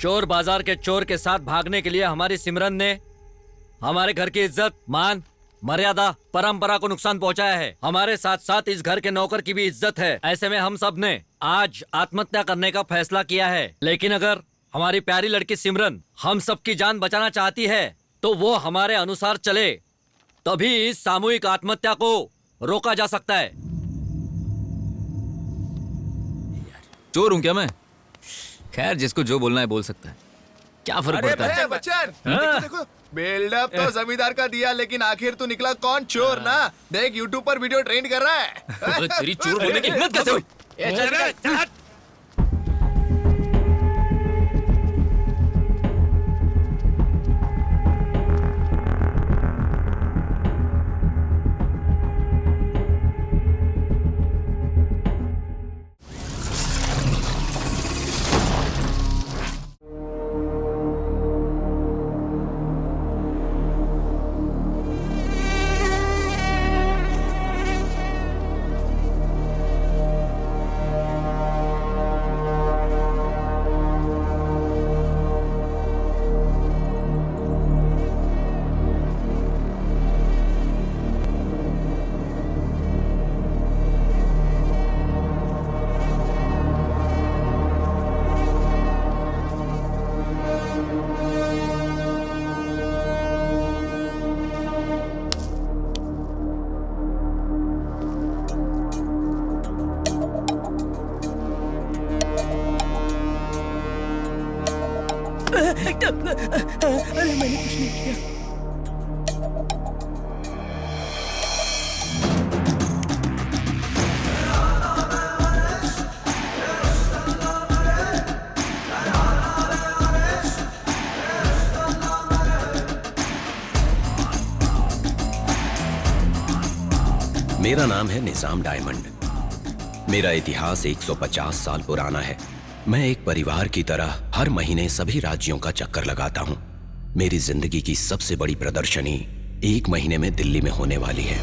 चोर बाजार के चोर के साथ भागने के लिए हमारी सिमरन ने हमारे घर की इज्जत, मान, मर्यादा, परंपरा को नुकसान पहुंचाया है। हमारे साथ साथ इस घर के नौकर की भी इज्जत है। ऐसे में हम सब ने आज आत्महत्या करने का फैसला किया है। लेकिन अगर हमारी प्यारी लड़की सिमरन हम सबकी जान बचाना चाहती है तो वो हमारे अनुसार चले, तभी इस सामूहिक आत्महत्या को रोका जा सकता है। चोर हूं क्या मैं? खैर, जिसको जो बोलना है बोल सकता है, क्या फर्क पड़ता है? बच्चन देखो, बिल्डअप तो जमींदार का दिया, लेकिन आखिर तू निकला कौन? चोर ना। देख, यूट्यूब पर वीडियो ट्रेंड कर रहा है। तेरी चोर बोलने की हिम्मत कैसे हुई? अरे मैंने कुछ नहीं किया। मेरा नाम है निजाम डायमंड। मेरा इतिहास 150 साल पुराना है। मैं एक परिवार की तरह हर महीने सभी राज्यों का चक्कर लगाता हूं। मेरी जिंदगी की सबसे बड़ी प्रदर्शनी 1 महीने में दिल्ली में होने वाली है।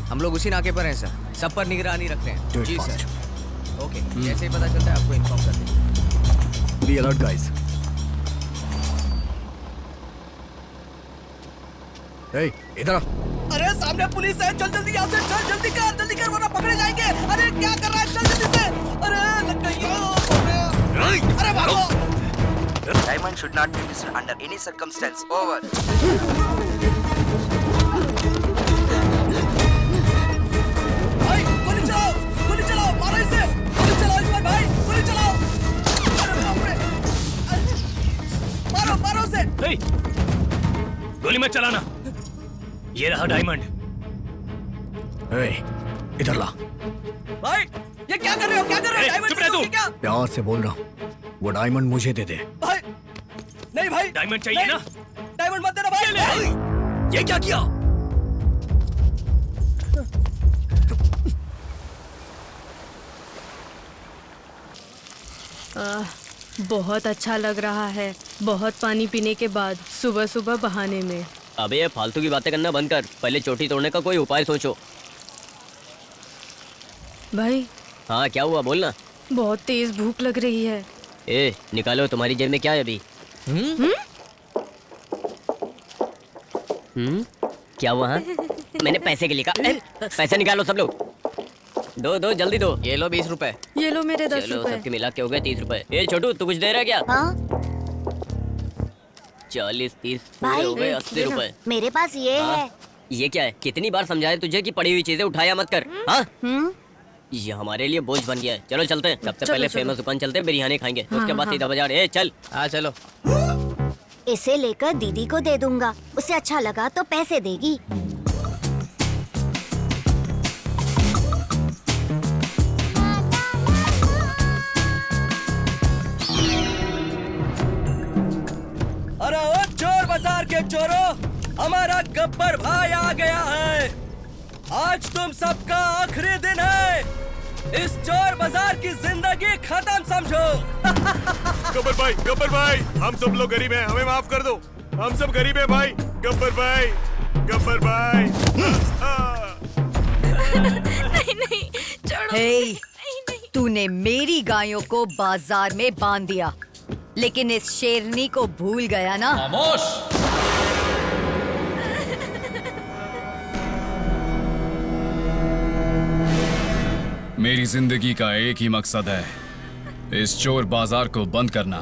हम लोग उसी नाके पर हैं सर, सब पर निगरानी रख रहे हैं। जी सर। ओके, जैसे ही पता चलता है आपको इन्फॉर्म कर देंगे। Be alert guys. ए, इधर आ। अरे सामने पुलिस है, चल जल्दी यहाँ से, चल जल्दी कर वरना पकड़े जाएंगे। अरे क्या कर रहा है, चल जल्दी से। अरे लग गई। अरे भागो। Diamond should not be missed under any circumstance. Over. भाई गोली चलाओ, मारो इसे। गोली चलाओ इस पर भाई, गोली चलाओ। अरे बाप रे। मारो उसे। गोली मत चलाना। ये रहा डायमंड। ए, इधर ला। भाई ये क्या कर रहे हो, डायमंड चुप रह तू। क्या? प्यार से बोल रहा हूँ, वो डायमंड मुझे दे दे। भाई नहीं भाई, डायमंड चाहिए ना? डायमंड मत देना भाई। ये क्या किया? बहुत अच्छा लग रहा है, बहुत पानी पीने के बाद सुबह सुबह बहाने में। अबे ये फालतू की बातें करना बंद कर, पहले चोटी तोड़ने का कोई उपाय सोचो। भाई हाँ क्या हुआ, बोलना। बहुत तेज भूख लग रही है। ए निकालो, तुम्हारी जेब में क्या है अभी? क्या हुआ? हाँ? मैंने पैसे के लिए कहा। पैसे निकालो सब लोग, दो जल्दी दो। ये लो 20 रुपए। ये लो मेरे 10 चलो रुपए। सबके मिला के हो गए 30 रुपए। ए छोटू तू कुछ दे रहा है क्या? हाँ 40 30 भाई, हो गए 80 रुपए। मेरे पास ये हाँ? है। ये क्या है? कितनी बार समझाया तुझे कि पड़ी हुई चीजें उठाया मत कर। हाँ? ये हमारे लिए बोझ बन गया है। चलो चलते हैं। सबसे पहले फेमस दुकान चलते हैं, बिरयानी खाएंगे। उसके बाद सीधा बाजार। ए चल। हाँ चलो। इसे लेकर दीदी को दे दूंगा, उसे अच्छा लगा तो पैसे देगी। अरे ओ चोर बाजार के चोरों, हमारा गब्बर भाई आ गया है। आज तुम सबका आखिरी दिन है। इस चोर बाजार की जिंदगी खत्म समझो। गब्बर भाई, हम सब लोग गरीब हैं, हमें माफ कर दो। हम सब गरीब हैं भाई। गब्बर भाई। नहीं छोड़ो। हे, तूने मेरी गायों को बाजार में बांध दिया, लेकिन इस शेरनी को भूल गया ना? खामोश। मेरी जिंदगी का एक ही मकसद है, इस चोर बाजार को बंद करना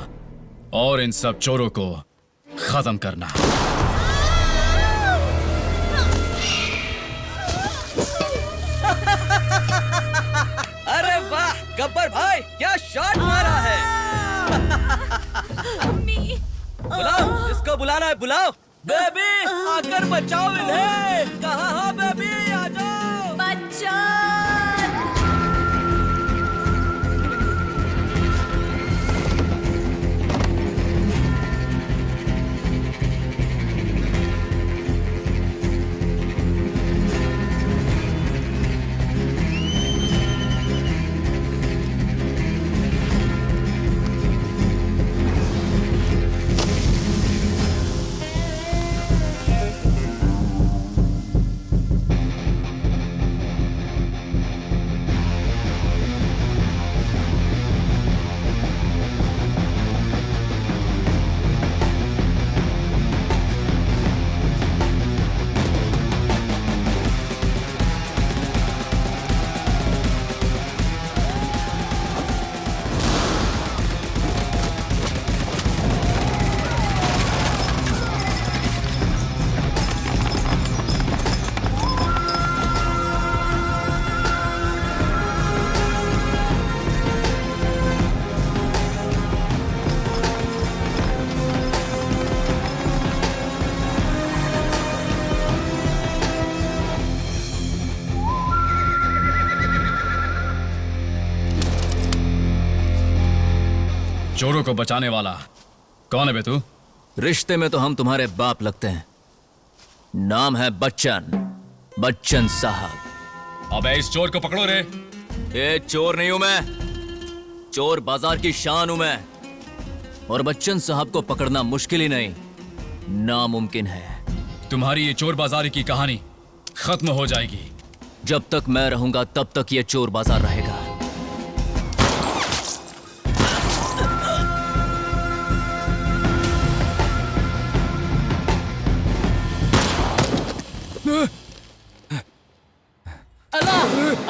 और इन सब चोरों को खत्म करना। अरे वाह गब्बर भाई, क्या शॉट मारा है। बुलाओ, इसको बुलाना है, बुलाओ। बेबी आकर बचाओ इन्हें। कहाँ हो बेबी, आ जाओ। बच्चा चोरों को बचाने वाला कौन है बे तू? रिश्ते में तो हम तुम्हारे बाप लगते हैं। नाम है बच्चन साहब। अबे इस चोर को पकड़ो रे। ये चोर नहीं हूं मैं, चोर बाजार की शान हूं मैं। और बच्चन साहब को पकड़ना मुश्किल ही नहीं, नामुमकिन है। तुम्हारी ये चोर बाजारी की कहानी खत्म हो जाएगी। जब तक मैं रहूंगा तब तक ये चोर बाजार रहेगा। अल्लाह,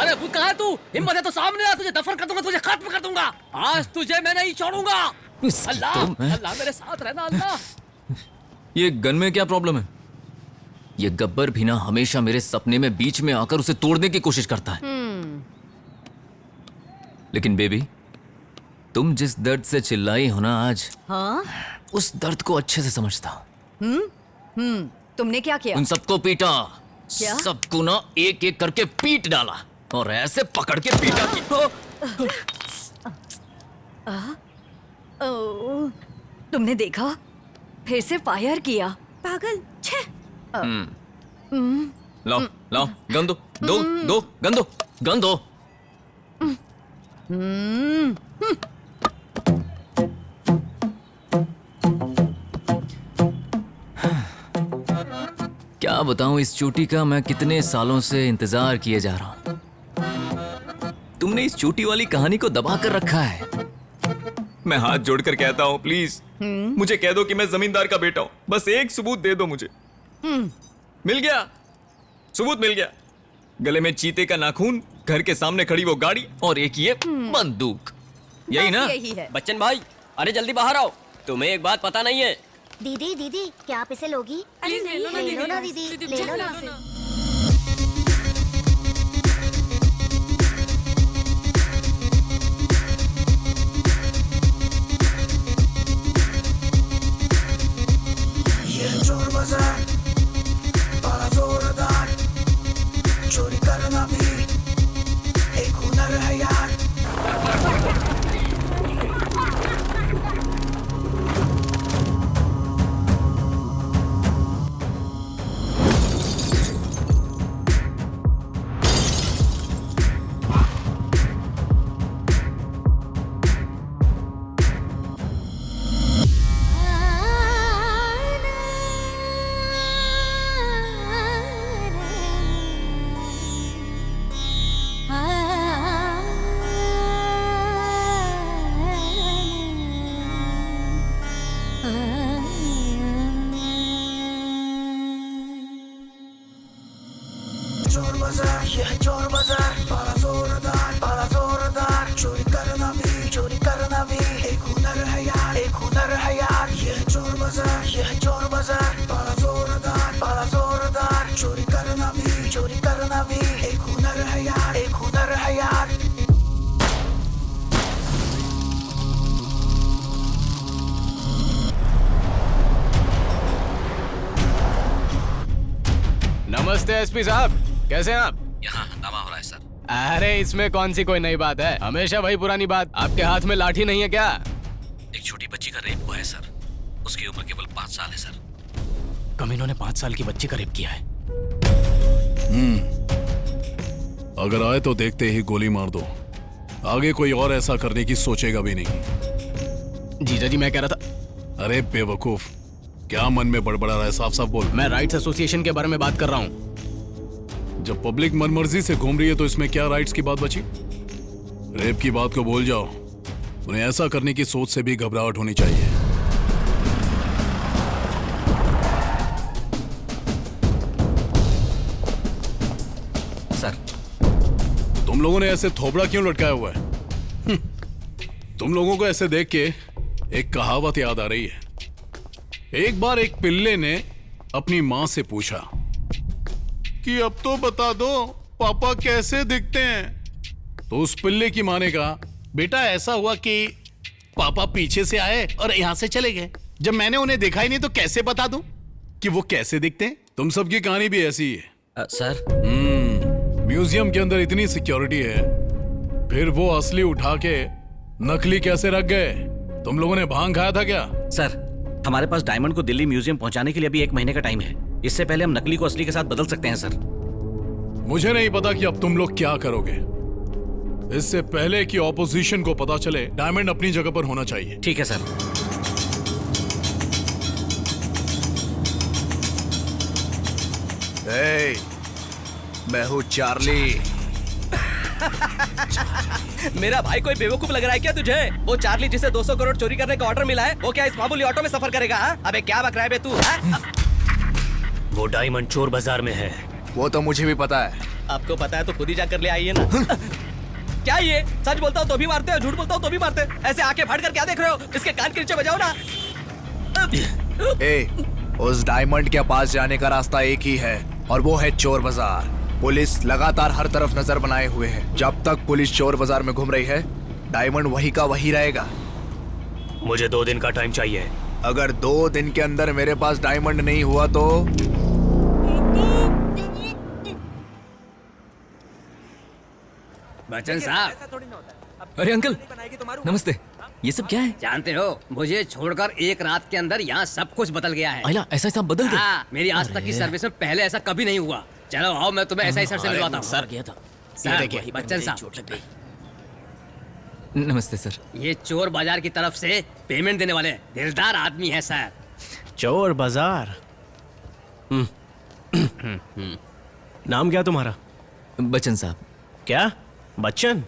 अरे खुद कहाँ है तू? हिम्मत है तो सामने आ, तुझे दफन कर दूंगा, तुझे खत्म कर दूंगा। आज तुझे मैं नहीं छोड़ूंगा। अल्लाह, अल्लाह मेरे साथ रहना अल्लाह। ये गन में क्या प्रॉब्लम है? ये गब्बर भी ना हमेशा मेरे सपने में बीच में आकर उसे तोड़ने की कोशिश करता है। लेकिन बेबी, तुम जिस दर्द से चिल्लाई हो ना आज, हाँ? उस दर्द को अच्छे से समझता हूं। तुमने क्या किया? उन सबको पीटा। क्या? सबको ना एक एक करके पीट डाला और ऐसे पकड़ के पीटा कि तुमने देखा? फिर से फायर किया। पागल। छे। लाओ लाओ गन दो गन दो। क्या बताऊं इस चोटी का मैं कितने सालों से इंतजार किए जा रहा हूं। तुमने इस चोटी वाली कहानी को दबा कर रखा है। मैं हाथ जोड़कर कहता हूं, प्लीज मुझे कह दो कि मैं जमींदार का बेटा हूं। बस एक सबूत दे दो मुझे। मिल गया, सबूत मिल गया। गले में चीते का नाखून, घर के सामने खड़ी वो गाड़ी और एक ये बंदूक। यही ना? यही है। बच्चन भाई, अरे जल्दी बाहर आओ। तुम्हें एक बात पता नहीं है, दीदी दीदी क्या आप इसे लोगी? अरे ले लो ना दीदी, ले लो ना इसे। ये चोर बाजार बड़ा जोरदार, चोरी करना भी एक हुनर है यार। चोर बाजार, ये है चोर बाजार बड़ा जोरदार, चोरी करना भी एक हुनर है यार, एक हुनर है यार। ये है चोर बाजार, ये है चोर बाजार बड़ा जोरदार, चोरी करना भी एक हुनर है यार, एक हुनर है यार। नमस्ते एसपी साहब, कैसे हैं आप? यहाँ हंगामा हो रहा है सर। अरे इसमें कौन सी कोई नई बात है, हमेशा वही पुरानी बात। आपके हाथ में लाठी नहीं है क्या? एक छोटी बच्ची का रेप हुआ है सर, उसकी उम्र केवल 5 साल है सर। कमीनों ने 5 साल की बच्ची का रेप किया है। अगर आए तो देखते ही गोली मार दो, आगे कोई और ऐसा करने की सोचेगा भी नहीं। जीजा जी मैं कह रहा था। अरे बेवकूफ, क्या मन में बड़बड़ा रहा है? साफ साफ बोल। मैं राइट्स एसोसिएशन के बारे में बात कर रहा हूँ। जब पब्लिक मनमर्जी से घूम रही है तो इसमें क्या राइट्स की बात बची? रेप की बात को भूल जाओ, उन्हें ऐसा करने की सोच से भी घबराहट होनी चाहिए। सर, तुम लोगों ने ऐसे थोबड़ा क्यों लटकाया हुआ है? तुम लोगों को ऐसे देख के एक कहावत याद आ रही है। एक बार एक पिल्ले ने अपनी मां से पूछा कि अब तो बता दो पापा कैसे दिखते हैं। तो उस पिल्ले की मां ने कहा, बेटा ऐसा हुआ कि पापा पीछे से आए और यहां से चले गए। जब मैंने उन्हें देखा ही नहीं तो कैसे बता दूं कि वो कैसे दिखते हैं? तुम सबकी कहानी भी ऐसी ही है। सर, म्यूजियम के अंदर इतनी सिक्योरिटी है, फिर वो असली उठा के नकली कैसे रख गए? तुम लोगों ने भांग खाया था क्या? सर, हमारे पास डायमंड को दिल्ली म्यूजियम पहुंचाने के लिए अभी 1 महीने का टाइम है। इससे पहले हम नकली को असली के साथ बदल सकते हैं सर। मुझे नहीं पता कि अब तुम लोग क्या करोगे। इससे पहले कि ऑपोजिशन को पता चले, डायमंड अपनी जगह पर होना चाहिए। ठीक है सर। मैं हूँ चार्ली। मेरा भाई कोई बेवकूफ लग रहा है क्या तुझे? वो चार्ली जिसे 200 करोड़ चोरी करने का ऑर्डर मिला है, वो क्या इस मामूली ऑटो में सफर करेगा? हा? अबे क्या बक रहा है बे तू? वो डायमंड चोर बाजार में है। वो तो मुझे भी पता है। आपको पता है तो खुद ही जाकर ले आइए ना। क्या ये सच बोलता हूँ तो भी मारते हो, झूठ बोलता हूँ तो भी मारते? ऐसे आंखें फाड़ कर क्या देख रहे हो? इसके कान के नीचे बजाओ ना। उस डायमंड के पास जाने का रास्ता एक ही है और वो है चोर बाजार। पुलिस लगातार हर तरफ नजर बनाए हुए है। जब तक पुलिस चोर बाजार में घूम रही है, डायमंड वही का वही रहेगा। मुझे 2 दिन का टाइम चाहिए। अगर 2 दिन के अंदर मेरे पास डायमंड नहीं हुआ तो बच्चन साहब। अरे अंकल, नमस्ते। ये सब क्या है? जानते हो, मुझे छोड़कर एक रात के अंदर यहाँ सब कुछ बदल गया है। आइला, ऐसा सब बदल गया? हाँ, मेरी आज तक की सर्विस में पहले ऐसा कभी नहीं हुआ। चलो आओ, मैं तुम्हें ऐसा ही सर से मिलवाता हूँ। सर गया था। सर, बच्चन साहब, नमस्ते सर। ये चोर बाजार की तरफ से पेमेंट देने वाले दिलदार आदमी है सर। चोर बाजार। नाम क्या तुम्हारा? बच्चन साहब। क्या बच्चन?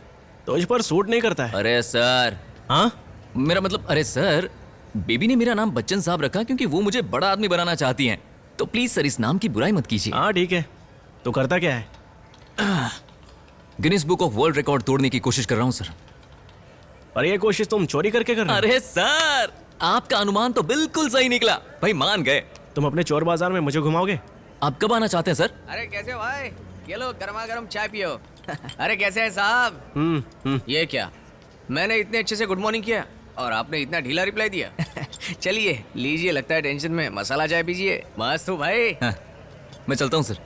तुझ पर सूट नहीं करता है। अरे सर। हाँ, मेरा मतलब, अरे सर, बेबी ने मेरा नाम बच्चन साहब रखा क्योंकि वो मुझे बड़ा आदमी बनाना चाहती हैं। तो प्लीज सर इस नाम की बुराई मत कीजिए। हाँ ठीक है। तो करता क्या है? Guinness book of world record तोड़ने की कोशिश कर रहा हूँ सर। पर ये कोशिश तुम चोरी करके कर रहे हो? अरे सर, आपका अनुमान तो बिल्कुल सही निकला भाई, मान गए। तुम अपने चोर बाजार में मुझे घुमाओगे? आप कब आना चाहते हैं सर? अरे कैसे हो भाई, ये लो गर्मा गर्म चाय पियो। अरे कैसे हैं साहब? ये क्या, मैंने इतने अच्छे से गुड मॉर्निंग किया और आपने इतना ढीला रिप्लाई दिया। चलिए लीजिए, लगता है टेंशन में, मसाला चाय पीजिए। मस्त हो भाई। हाँ, मैं चलता हूँ सर।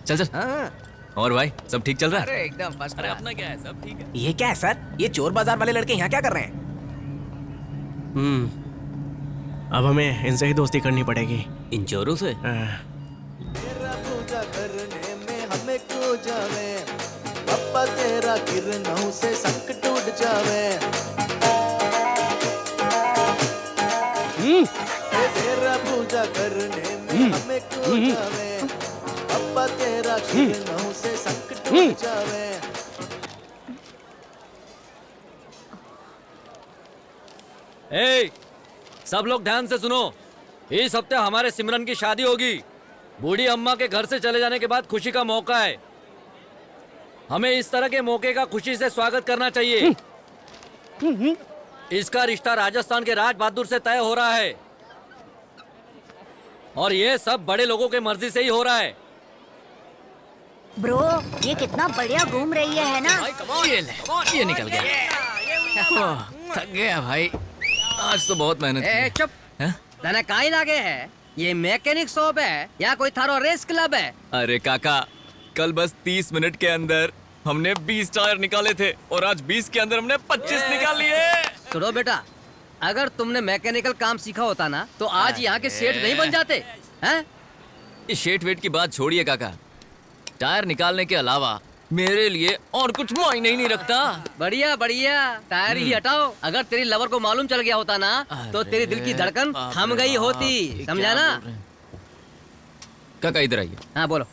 चल चल। हाँ। और भाई सब ठीक चल रहा है? अरे एकदम फर्स्ट। अरे अपना क्या है, सब ठीक है। ये क्या है सर? ये चोर बाजार वाले लड़के यहाँ क्या कर रहे हैं? अब हमें इनसे ही दोस्ती करनी पड़ेगी। इन चोरों से? पूजा करने में हमें खो जावे, पप्पा तेरा किरणों से संकट टूट जावे। तेरा पूजा करने में हमें खो जावे, पप्पा तेरा किरणों से संकट टूट जावे। ए, सब लोग ध्यान से सुनो। इस हफ्ते हमारे सिमरन की शादी होगी। बूढ़ी अम्मा के घर से चले जाने के बाद खुशी का मौका है। हमें इस तरह के मौके का खुशी से स्वागत करना चाहिए। इसका रिश्ता राजस्थान के राज बहादुर से तय हो रहा है और ये सब बड़े लोगों के मर्जी से ही हो रहा है। ब्रो, ये कितना बढ़िया घूम रही है ना? ये निकल गया। थक गया भाई, आज तो बहुत मेहनत की। चुप। तने काई लागे है? ये मैकेनिक शॉप है या कोई थारो रेस क्लब है? अरे काका, कल बस 30 मिनट के अंदर हमने 20 टायर निकाले थे और आज 20 के अंदर हमने 25 निकाल लिए। सुनो बेटा, अगर तुमने मैकेनिकल काम सीखा होता ना तो आज यहाँ के सेठ नहीं बन जाते हैं? इस शेट वेट की बात छोड़िए काका, टायर निकालने के अलावा मेरे लिए और कुछ मायने ही नहीं रखता। बढ़िया बढ़िया, टायर ही हटाओ। अगर तेरी लवर को मालूम चल गया होता ना तो तेरी दिल की धड़कन थम गई होती, समझा ना? काका इधर आइए। हाँ बोलो।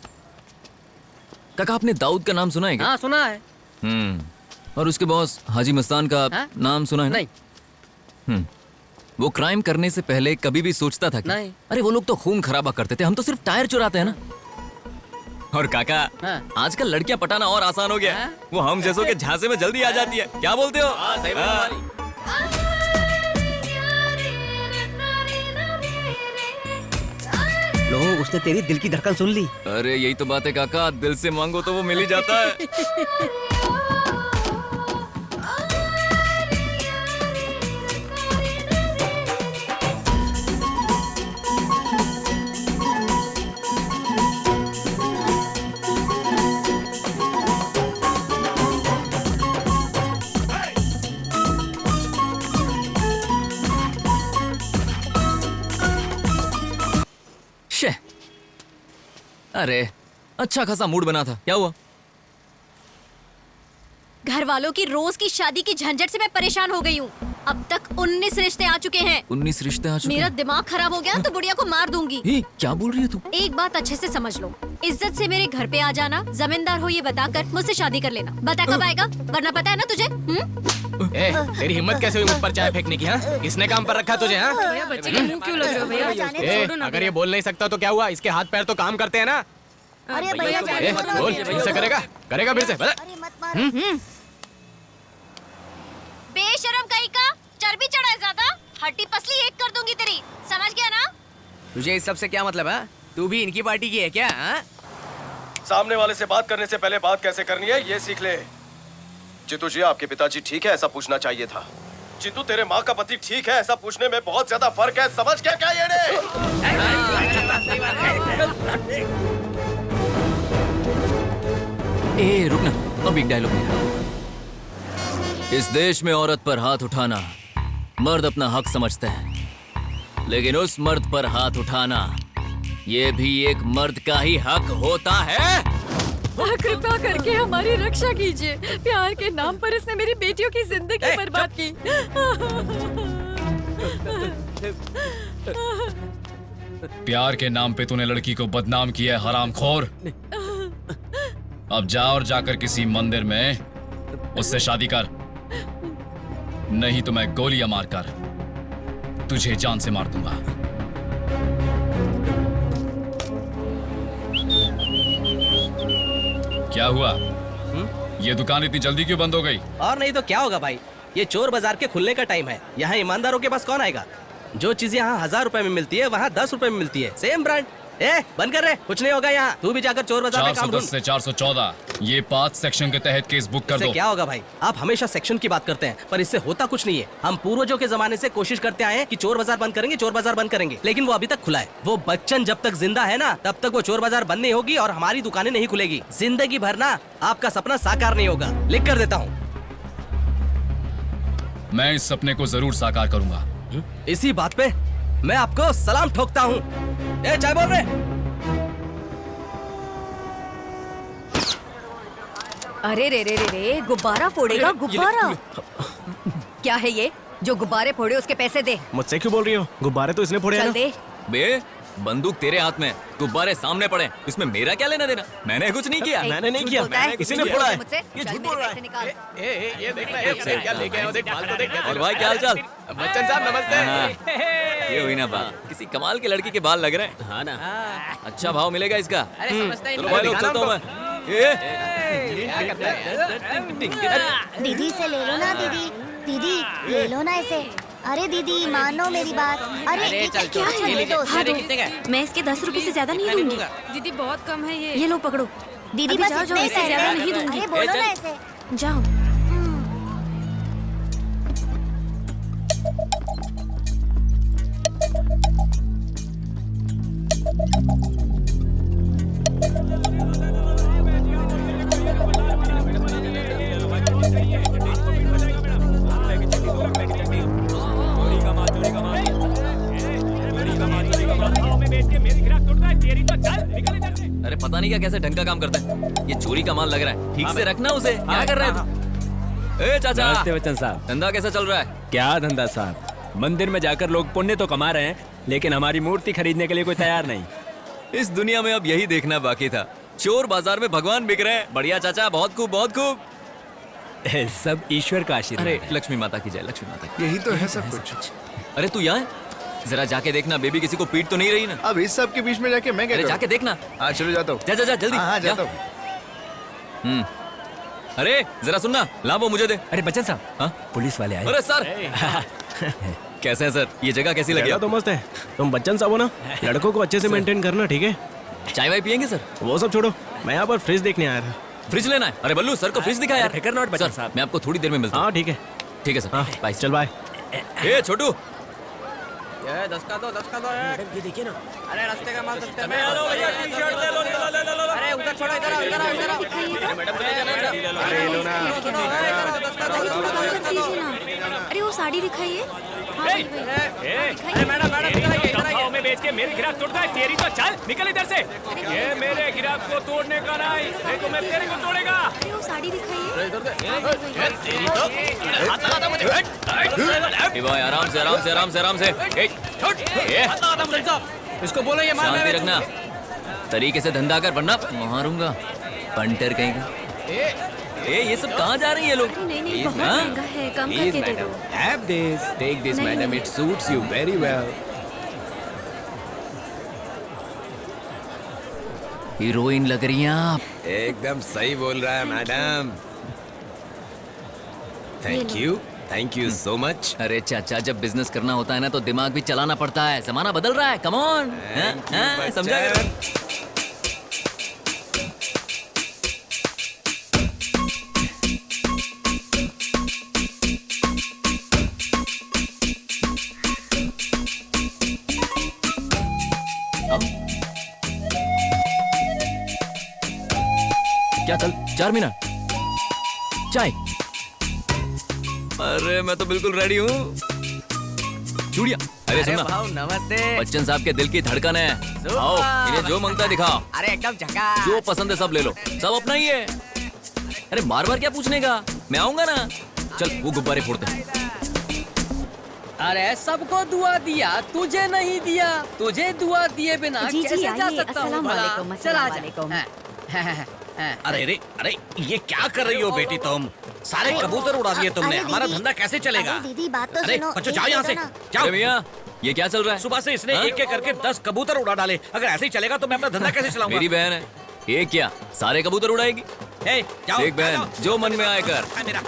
काका, आपने दाऊद का नाम सुना है क्या? हाँ सुना है। और उसके बॉस हाजी मस्तान का नाम सुना है ना? नहीं। वो क्राइम करने से पहले कभी भी सोचता था कि नहीं। अरे वो लोग तो खून खराबा करते थे, हम तो सिर्फ टायर चुराते हैं ना। और काका, आजकल लड़कियां पटाना और आसान हो गया। वो हम जैसों के झांसे में जल्दी आ जाती है, क्या बोलते हो? लो, उसने तेरी दिल की धड़कन सुन ली। अरे यही तो बात है काका, दिल से मांगो तो वो मिल ही जाता है। अरे अच्छा खासा मूड बना था, क्या हुआ? घर वालों की रोज की शादी की झंझट से मैं परेशान हो गई हूँ। अब तक 19 रिश्ते आ चुके हैं। 19 रिश्ते आ चुके? मेरा दिमाग खराब हो गया तो बुढ़िया को मार दूंगी। क्या बोल रही है तू? एक बात अच्छे से समझ लो, इज्जत से मेरे घर पे आ जाना, जमींदार हो ये बताकर मुझसे शादी कर लेना। बता कब आएगा, वरना पता है ना तुझे? तेरी हिम्मत कैसे हुई मुझ पर चाय फेंकने की? हाँ, किसने काम पर रखा तुझे? हाँ, बच्चे के मुंह क्यों लग रहे हो भैया? अगर ये बोल नहीं सकता तो क्या हुआ? इसके हाथ पैर तो काम करते हैं ना। अरे भैया बोल, फिर से करेगा फिर से। बेशरम कहीं का, चर्बी चढ़ा है ज्यादा, हड्डी पसली एक कर दूंगी तेरी, समझ गया ना? तुझे इस सब से क्या मतलब है? तू भी इनकी पार्टी की है क्या? सामने वाले से बात करने से पहले बात कैसे करनी है ये सीख ले। जितू जी, आपके पिताजी ठीक है ऐसा पूछना चाहिए था। जितू, तेरे माँ का पति ठीक है ऐसा पूछने में बहुत ज्यादा फर्क है, समझ गया क्या ये? ए रुक ना, अब एक डायलॉग मेरा। इस देश में औरत पर हाथ उठाना मर्द अपना हक समझते हैं, लेकिन उस मर्द पर हाथ उठाना ये भी एक मर्द का ही हक होता है। कृपया करके हमारी रक्षा कीजिए। प्यार के नाम पर इसने मेरी बेटियों की जिंदगी बर्बाद की। प्यार के नाम पे तूने लड़की को बदनाम किया है, हरामखोर। अब जा और जाकर किसी मंदिर में उससे शादी कर, नहीं तो मैं गोलियां मारकर तुझे जान से मार दूंगा। क्या हुआ? ये दुकान इतनी जल्दी क्यों बंद हो गई? और नहीं तो क्या होगा भाई, ये चोर बाजार के खुलने का टाइम है। यहाँ ईमानदारों के पास कौन आएगा? जो चीजें यहाँ 1000 रुपए में मिलती है वहाँ 10 रुपए में मिलती है, सेम ब्रांड। बंद कर रहे, कुछ नहीं होगा यहाँ। तू भी जाकर चोर बाजार में काम 410 से 414 ये 5 सेक्शन के तहत केस बुक कर इससे दो। क्या होगा भाई? आप हमेशा सेक्शन की बात करते हैं, पर इससे होता कुछ नहीं है। हम पूर्वजों के जमाने से कोशिश करते आए हैं कि चोर बाजार बंद करेंगे, चोर बाजार बंद करेंगे, लेकिन वो अभी तक खुला है। वो बच्चन जब तक जिंदा है ना, तब तक वो चोर बाजार बंद नहीं होगी और हमारी दुकानें नहीं खुलेगी। जिंदगी भर ना आपका सपना साकार नहीं होगा। लिख कर देता हूँ। मैं इस सपने को जरूर साकार करूंगा। इसी बात पे मैं आपको सलाम ठोकता हूँ। चाय बोल रहे? अरे रे रे रे रे, गुब्बारा फोड़ेगा गुब्बारा। क्या है ये? जो गुब्बारे फोड़े उसके पैसे दे। मुझसे क्यों बोल रही हो? गुब्बारे तो इसने फोड़े हैं चल ना। दे। बे बंदूक तेरे हाथ में, गुब्बारे सामने पड़े, इसमें मेरा क्या लेना देना? मैंने कुछ नहीं किया। मैंने नहीं किया, इसी ने फोड़ा है। ये झूठ बोल रहा है। ये देख रहा है क्या लेके आए हो? देख बाल तो देख। और भाई क्या हाल चाल? बच्चन साहब नमस्ते। ये हुई ना बात, किसी कमाल की लड़की के बाल लग रहे हैं। हाँ ना, अच्छा भाव मिलेगा इसका। अरे समझता ही चलो नहीं। भाई लोग, चलता हूँ मैं। दीदी से ले लो ना दीदी, दीदी ले लो ना इसे। अरे दीदी मानो मेरी बात। अरे चल क्या चले दो? हाँ दो। मैं इसके 10 रुपए से ज्यादा नहीं दूंगी। दीदी बहुत कम है ये। ये लो पकड़ो। दीदी अभी बस जाओ, जाओ, इतने इससे ही ज्यादा पैसे। नहीं दूंगी। अरे बोलो ना ऐसे। जाओ। अरे पता नहीं क्या कैसे ढंग का काम करता है। ये चोरी का माल लग रहा है, ठीक से रखना उसे। क्या कर रहा है तू? ए चाचा, नमस्ते बच्चन साहब। धंधा कैसा चल रहा है? क्या धंधा साहब, मंदिर में जाकर लोग पुण्य तो कमा रहे हैं, लेकिन हमारी मूर्ति खरीदने के लिए कोई तैयार नहीं। इस दुनिया में अब यही देखना बाकी था, चोर बाजार में भगवान बिक रहे हैं। बढ़िया चाचा, बहुत खूब बहुत खूब। सब ईश्वर का आशीर्वाद। अरे लक्ष्मी माता की जय, लक्ष्मी माता की। यही तो है सब कुछ। अरे तू यहाँ है? जरा जाके देखना, बेबी किसी को पीट तो नहीं रही ना? अब इस सब के बीच में जाके मैं क्या अरे करूं? जाके देखना। हाँ चलो जाता हूँ। जा जा जा जल्दी। हाँ जा। जाता हूँ। अरे जरा सुनना, ला वो मुझे दे। अरे बच्चन साहब, हाँ? पुलिस वाले आए। अरे सर कैसे है सर? ये जगह कैसी लगी? जगह तो मस्त है। तुम बच्चन साहब हो ना, लड़कों को अच्छे से मेंटेन करना, ठीक है? चाय वाय पियेंगे सर? वो सब छोड़ो, मैं यहाँ पर फ्रिज देखने आया था। फ्रिज लेना है? अरे बल्लू सर को फ्रिज दिखा यार। फिकर नॉट बच्चन साहब। मैं आपको थोड़ी देर में मिलता हूँ। हाँ ठीक है। ठीक है सर। हाँ बाय। चल बाय। ए छोटू, 10 का दो, 10 का दो। ये देखिए ना। अरे रास्ते का माल सस्ते में। अरे उधर छोड़ो, इधर आओ, इधर आओ, इधर आओ। मैडम अरे लो ना। अरे वो साड़ी दिखाइए। अरे मैडम मैडम इधर आइए, इधर आइए। में बेच के मेरे गिराक तोड़ता है, तेरी तो चल निकल इधर से। ये मेरे गिराक को तोड़ने का नहीं, नहीं तो मैं तेरे को तोड़ेगा। अरे वो साड़ी दिखाइए। ए भाई आराम से आराम से आराम से आराम से। इसको बोलो ये माल शांति रखना, तरीके से धंधा कर वरना मारूंगा। पंटर कहीं का। ए ये सब कहाँ जा रही है लोग? नहीं नहीं, बहुत महंगा है, कम करके दे दो। Have this, take this, नहीं, madam. नहीं। It suits you very well. Heroine लग रही हैं आप। एकदम सही बोल रहा है madam. Thank you so much. अरे चाचा, जब बिजनेस करना होता है ना तो दिमाग भी चलाना पड़ता है। जमाना बदल रहा है, कम ऑन। समझा कर? क्या चल 4 मिनट चाय? अरे मैं तो बिल्कुल रेडी हूँ। चूड़िया, अरे सुनना, भाऊ नमस्ते। बच्चन साहब के दिल की धड़कन है। आओ, इन्हें जो मांगता है दिखाओ। अरे एकदम झकास। जो पसंद है सब ले लो, सब अपना ही है। अरे बार बार क्या पूछने का, मैं आऊंगा ना। चल वो गुब्बारे फोड़ते हैं। अरे सबको दुआ दिया, तुझे नहीं दिया। तुझे दुआ दिए बिना जी, जी, कैसे जा आइए। सकता हूँ अस्सलाम भला? वालेकुम, चल आ अस्सलाम जा। अरे अरे ये क्या कर रही हो बेटी तुम? सारे कबूतर उड़ा दिए तुमने, अरे हमारा दीदी, धंधा कैसे चलेगा? अरे दीदी बात तो अरे सुनो। बच्चों एक जाओ यहाँ से, मिनट ना। जाओ। अरे भैया ये क्या चल रहा है? सुबह से इसने हाँ? एक एक करके 10 कबूतर उड़ा डाले। अगर ऐसे ही चलेगा तो मैं अपना धंधा कैसे चलाऊंगा? मेरी बहन है, ये क्या सारे कबूतर उड़ाएगी? ए, जाओ, देख बहन, जाओ। जो मन में आए कर। है मेरा।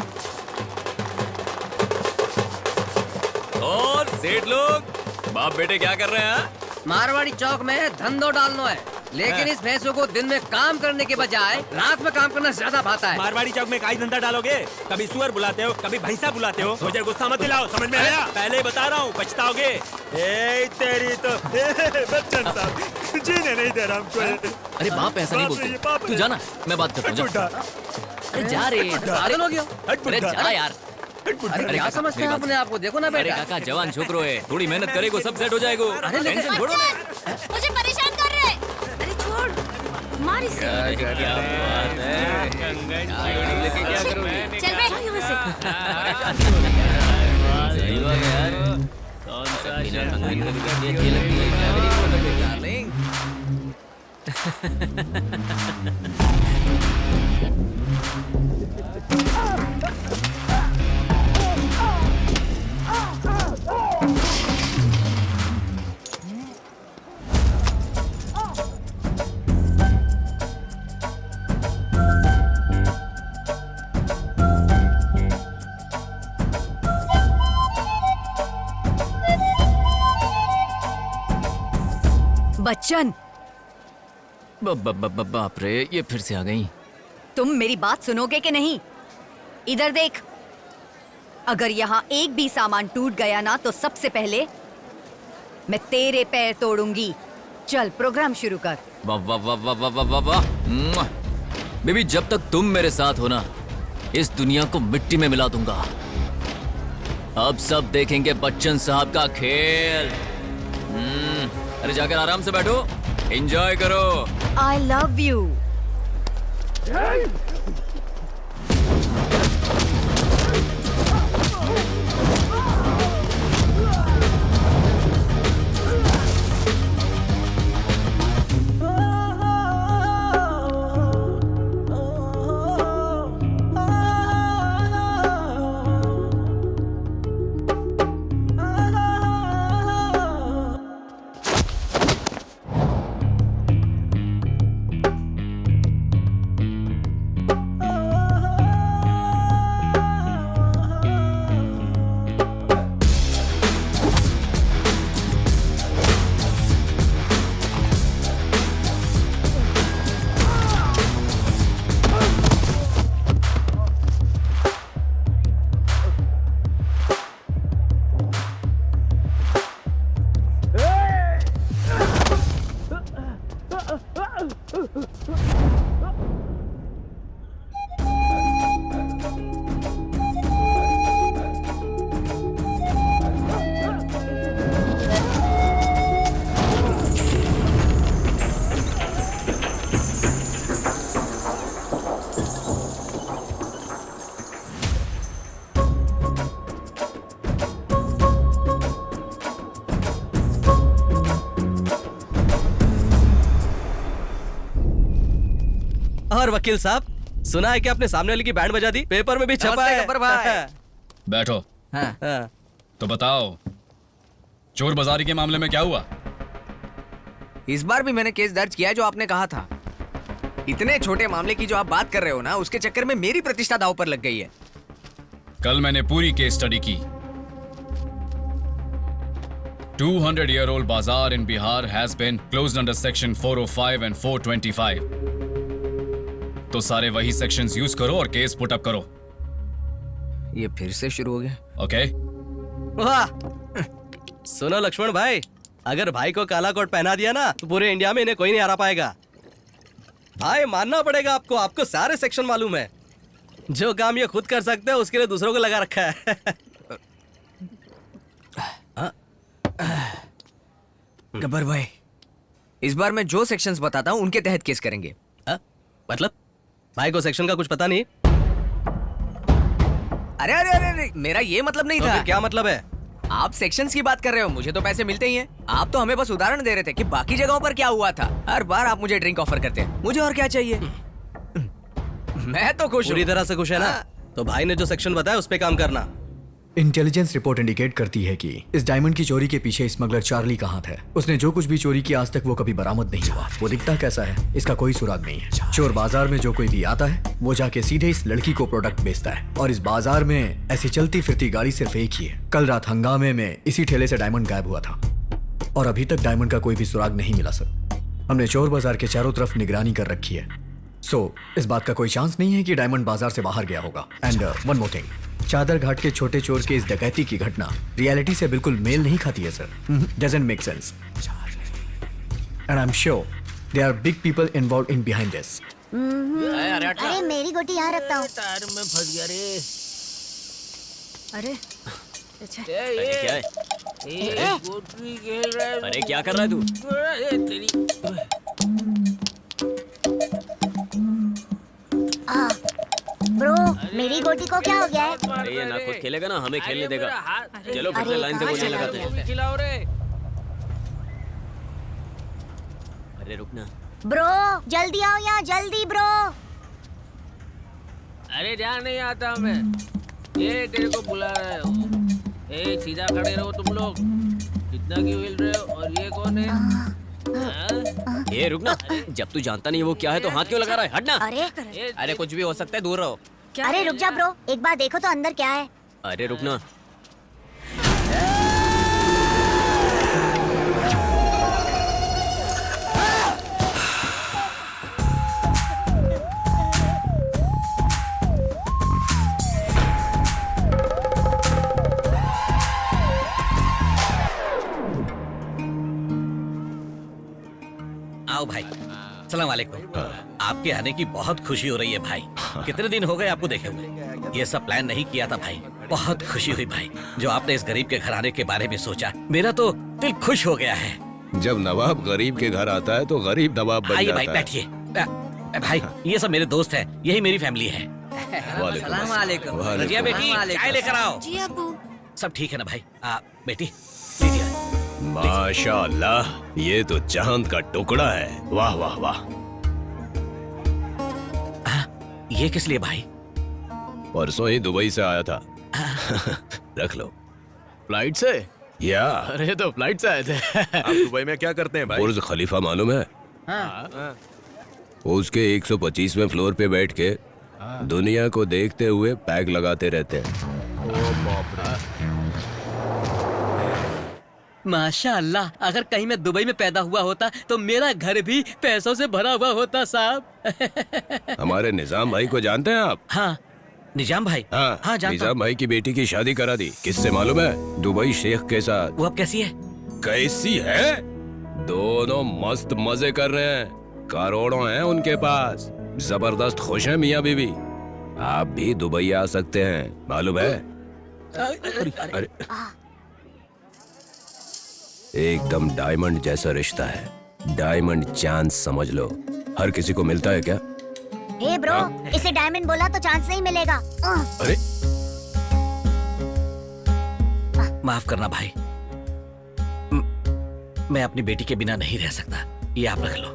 और सेठ लोग बाप बेटे क्या कर रहे हैं? मारवाड़ी चौक में धंधो डालना है, लेकिन इस भैंसों को दिन में काम करने के बजाय रात में काम करना ज्यादा भाता है। मारवाड़ी चौक में काई धंधा डालोगे? कभी सुअर बुलाते हो, कभी भैंसा बुलाते हो। मुझे गुस्सा मत दिलाओ, समझ में आया? पहले ही बता रहा हूँ, पछताओगे। ए तेरी तो बच्चन साहब जीने नहीं दे रहा हमको। अरे बाप ऐसा नहीं बोलते। तू जाना, मैं बात करता हूँ। अरे जा रे, पागल हो गया? अरे जा यार। अरे क्या समझते हैं अपने आप को? देखो ना अरे बेटा। काका जवान छोकरो है, थोड़ी मेहनत करेगो सब सेट हो जाएगो। अरे लेकिन टेंशन छोड़ो ना। मुझे परेशान कर रहे हैं। अरे छोड़, मार इसे। क्या बात है? क्या करूँगी? चल बे यहाँ से। सही बात है यार। कौन सा शर्म अच्छी लगती है क्या मेरी डार्लिंग? बच्चन, बाप रे, ये फिर से आ गई। तुम मेरी बात सुनोगे कि नहीं? इधर देख, अगर यहाँ एक भी सामान टूट गया ना तो सबसे पहले मैं तेरे पैर तोड़ूंगी। चल प्रोग्राम शुरू कर। वाह वाह वाह वाह वाह वाह वाह वाह। बेबी जब तक तुम मेरे साथ हो ना, इस दुनिया को मिट्टी में मिला दूंगा। अब सब देखेंगे बच्चन साहब का खेल। अरे जाकर आराम से बैठो, एंजॉय करो। I love you. और वकील साहब, सुना है कि आपने सामने वाले की बैंड बजा दी, पेपर में भी छपा है। गब्बर भाई। बैठो। हाँ। तो बताओ, चोर बाजारी के मामले में क्या हुआ? इस बार भी मैंने केस दर्ज किया है जो आपने कहा था। इतने छोटे मामले की जो आप बात कर रहे हो ना, उसके चक्कर में मेरी प्रतिष्ठा दांव पर लग गई है। कल मैंने पूरी केस स्टडी की। 200-year-old bazaar in Bihar has been closed under section 405 and 425. तो सारे वही सेक्शंस यूज करो और केस पुट अप करो। ये फिर से शुरू हो गया। ओके? वाह! सुनो लक्ष्मण भाई, अगर भाई को काला कोट पहना दिया ना तो पूरे इंडिया में इन्हें कोई नहीं हरा पाएगा। भाई मानना पड़ेगा आपको, आपको सारे सेक्शन मालूम है। जो काम ये खुद कर सकते हैं उसके लिए दूसरों को लगा रखा है। गब्बर भाई, इस बार मैं जो सेक्शंस बताता हूँ उनके तहत केस करेंगे। मतलब भाई को सेक्शन का कुछ पता नहीं? अरे अरे अरे, अरे मेरा ये मतलब नहीं तो था। फिर क्या मतलब है? आप सेक्शंस की बात कर रहे हो, मुझे तो पैसे मिलते ही हैं। आप तो हमें बस उदाहरण दे रहे थे कि बाकी जगहों पर क्या हुआ था। हर बार आप मुझे ड्रिंक ऑफर करते हैं, मुझे और क्या चाहिए? मैं तो खुश हूँ। पूरी तरह से खुश है ना? तो भाई ने जो सेक्शन बताया उस पे काम करना। इंटेलिजेंस रिपोर्ट इंडिकेट करती है कि इस डायमंड की चोरी के पीछे स्मगलर चार्ली का हाथ है। उसने जो कुछ भी चोरी किया आज तक वो कभी बरामद नहीं हुआ। वो दिखता कैसा है इसका कोई सुराग नहीं है। चोर बाजार में जो कोई भी आता है वो जाके सीधे इस लड़की को प्रोडक्ट बेचता है, और इस बाजार में ऐसी चलती फिरती गाड़ी सिर्फ एक ही है। कल रात हंगामे में इसी ठेले से डायमंड गायब हुआ था। और अभी तक डायमंड का कोई भी सुराग नहीं मिला सर। हमने चोर बाजार के चारों तरफ निगरानी कर रखी है। सो इस बात का कोई चांस नहीं है कि डायमंड बाजार से बाहर गया होगा। एंड वन मोर थिंग, चादर घाट के छोटे चोर के इस डकैती की घटना रियलिटी से बिल्कुल मेल नहीं खाती है sir. Doesn't make sense. And I am sure there are big people involved in behind this. अरे मेरी गोटी यहाँ रखता हूँ। तार में फंस गया रे। अरे क्या है? गोटी खेल रहा है। अरे क्या कर रहा है तू? तेरी ब्रो, मेरी गोटी को क्या हो गया है? अरे ये ना खुद खेलेगा ना हमें खेलने देगा। चलो फिर से लाइन से गोलियां लगाते हैं। खिलाओ रे। अरे रुकना। ब्रो जल्दी आओ यहाँ, जल्दी ब्रो। अरे ध्यान नहीं आता हमें। ये तेरे को बुला रहा है। ए सीधा खड़े रहो तुम लोग। कितना क्यों हिल रहे हो? और ये कौन है? ये रुकना। जब तू जानता नहीं वो क्या है तो हाथ क्यों लगा रहा है? हटना। अरे कुछ भी हो सकता है, दूर रहो। अरे रुक जा ब्रो, एक बार देखो तो अंदर क्या है। अरे रुकना। आओ भाई। सलाम वालेकुम। आपके आने की बहुत खुशी हो रही है भाई। कितने दिन हो गए आपको देखे हुए। ये सब प्लान नहीं किया था भाई। बहुत खुशी हुई भाई जो आपने इस गरीब के घर आने के बारे में सोचा। मेरा तो दिल खुश हो गया है। जब नवाब गरीब के घर आता है तो गरीब नवाब बन आइए जाता भाई है। बैठिए। भाई ये सब मेरे दोस्त हैं, यही मेरी फैमिली है। सलाम वालेकुम। वालेकुम। रजिया बेटी चाय लेकर आओ। जी अब्बू। सब ठीक है ना भाई? बेटी लीजिए। माशाअल्लाह, ये तो चांद का टुकड़ा है। वाह वाह वाह। ये किस लिए भाई? परसों ही दुबई से आया था। रख लो। फ्लाइट से? या अरे तो फ्लाइट से आए थे। आप दुबई में क्या करते हैं भाई? बुर्ज खलीफा मालूम है? उसके 125वें फ्लोर पे बैठ के दुनिया को देखते हुए पैक लगाते रहते हैं। माशाअल्लाह, अगर कहीं मैं दुबई में पैदा हुआ होता तो मेरा घर भी पैसों से भरा हुआ होता साहब। हमारे निजाम भाई को जानते हैं आप? हाँ निजाम भाई। हाँ जानता निजाम भाई की बेटी की शादी करा दी। किससे मालूम है? दुबई शेख के साथ। वो अब कैसी है? कैसी है? दोनों मस्त मजे कर रहे हैं। करोड़ों हैं उनके पास। जबरदस्त खुश हैं मियाँ बीवी। आप भी दुबई आ सकते हैं, मालूम है? अरे एकदम डायमंड जैसा रिश्ता है। डायमंड चांस समझ लो। हर किसी को मिलता है क्या? हे ब्रो, इसे डायमंड बोला तो चांस नहीं मिलेगा। अरे माफ करना भाई, मैं अपनी बेटी के बिना नहीं रह सकता। ये आप रख लो।